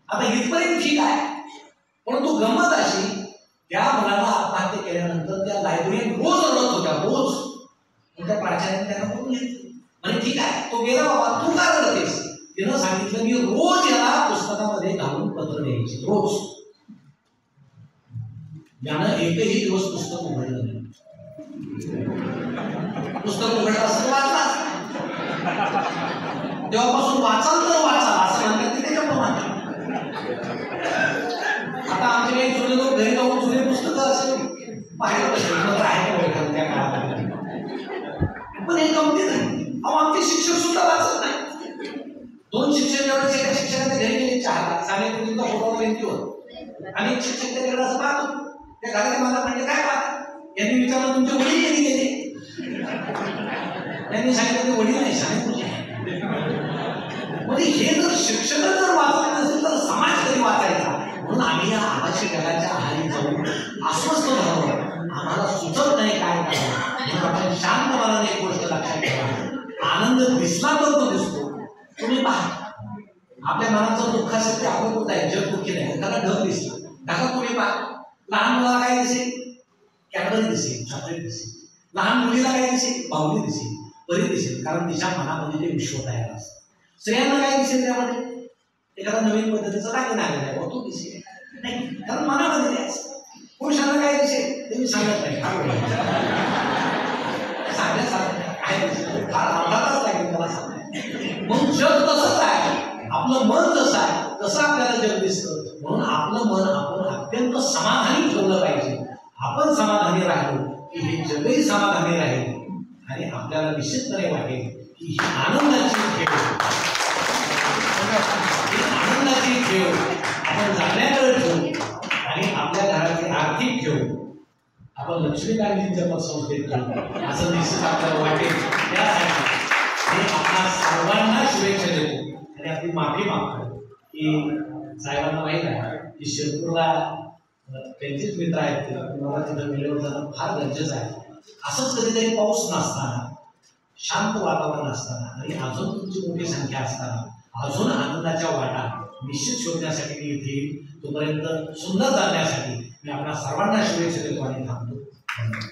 आता इथपर्यंत ठीक आहे, परंतु गंमत अशी त्या मुलाला आत्महत्या केल्यानंतर त्या लायब्ररीत रोज रडत होत्या, रोज. त्या प्राचार्याने त्यांना बोलून घेतलं, म्हणजे ठीक आहे तो गेला बाबा, तू का रडतेस? तिनं सांगितलं मी रोज याला पुस्तकामध्ये घालून पत्र द्यायचे, रोज. यानं एकही दिवस पुस्तक उघडलं नाही. पुस्तक उघडलं असं वाचला, तेव्हापासून वाचाल तर वाचाल असं म्हणतात की त्याच्याप्रमाणे. आता आमचे काही जुने लोक घरी जाऊन जुने पुस्तकं असेल पाहिलं पाहिजे आहे त्या काळामध्ये, पण हे गमती नाही. अहो आमचे शिक्षक सुद्धा वाचत नाही. 2 शिक्षक एवढे एका शिक्षकाने घरी गेले, चहा सांगितलं तुमचा फोटो भिंतीवर, आणि एक शिक्षक त्याच्याकडे असं पाहतो. त्या घराने मला म्हणजे काय पाहता, यांनी विचारलं तुमचे वडील यांनी गेले, त्यांनी सांगितलं ते वडील नाही शाळेत तुझे. म्हणजे हे जर शिक्षक जर वाचत नसेल तर समाज कधी वाचायचा? म्हणून आम्ही या आवाशी जगाच्या आहारी जाऊन अस्वस्थ झालो, आम्हाला सुचत नाही काय करावं. म्हणून आपण शांत मनाने एक गोष्ट लक्षात ठेवा, आनंद दिसला तर तो दिसतो. तुम्ही पहा आपल्या मनाचं दुःख असेल ते आपण होत आहे, जग दुःखी नाही. त्याला ढग दिसला ढगात तुम्ही पहा, लहान मुलाला काय दिसेल? कॅडबरी दिसेल, चॉकलेट दिसेल. लहान मुलीला काय दिसेल? बाहुली दिसेल, परी दिसेल, कारण तिच्या मनामध्ये ते विश्व तयार असतं. स्त्रियांना काय दिसेल? त्यामध्ये एखादा नवीन पद्धतीचा दागिना आलेला आहे, तो दिसेल नाही, कारण मनामध्ये ते असतं. पुरुषांना काय दिसेल ते मी सांगत नाही, सांगण्यासारखं काय दिसेल फार अवघातच लागेल मला सांगायला. मग जग तसंच आहे, आपलं मन जसं आहे तसं आपल्याला जग दिसतं. म्हणून आपलं मन आपण अत्यंत समाधानी ठेवलं पाहिजे. आपण समाधानी राहिलो की हे जगही समाधानी राहील, आणि आपल्याला निश्चितपणे वाटेल की ही आनंदाची ठेव, आनंदाची ठेव आपण जाण्याकडे ठेवू, आणि आपल्या घराची आर्थिक ठेव आपण लक्ष्मी गांधींच्या पतसंस्थेत ठेवू, असं निश्चित आपल्याला वाटेल. त्यासाठी मी आपल्या सर्वांना शुभेच्छा देतो आणि आपली माफी मागतो की साहेबांना माहीत आहे की शिरपूरला त्यांचेच मित्र आहेत, तुम्हाला तिथं मिळवून जाणं फार गरजेचं आहे. असंच कधीतरी पाऊस नसताना, शांत वातावरण असताना, आणि अजून तुमची मोठी संख्या असताना अजून आनंदाच्या वाटा निश्चित शोधण्यासाठी मी इथे येईल. तोपर्यंत सुंदर जाण्यासाठी मी आपल्या सर्वांना शुभेच्छा देतो आणि थांबतो. धन्यवाद.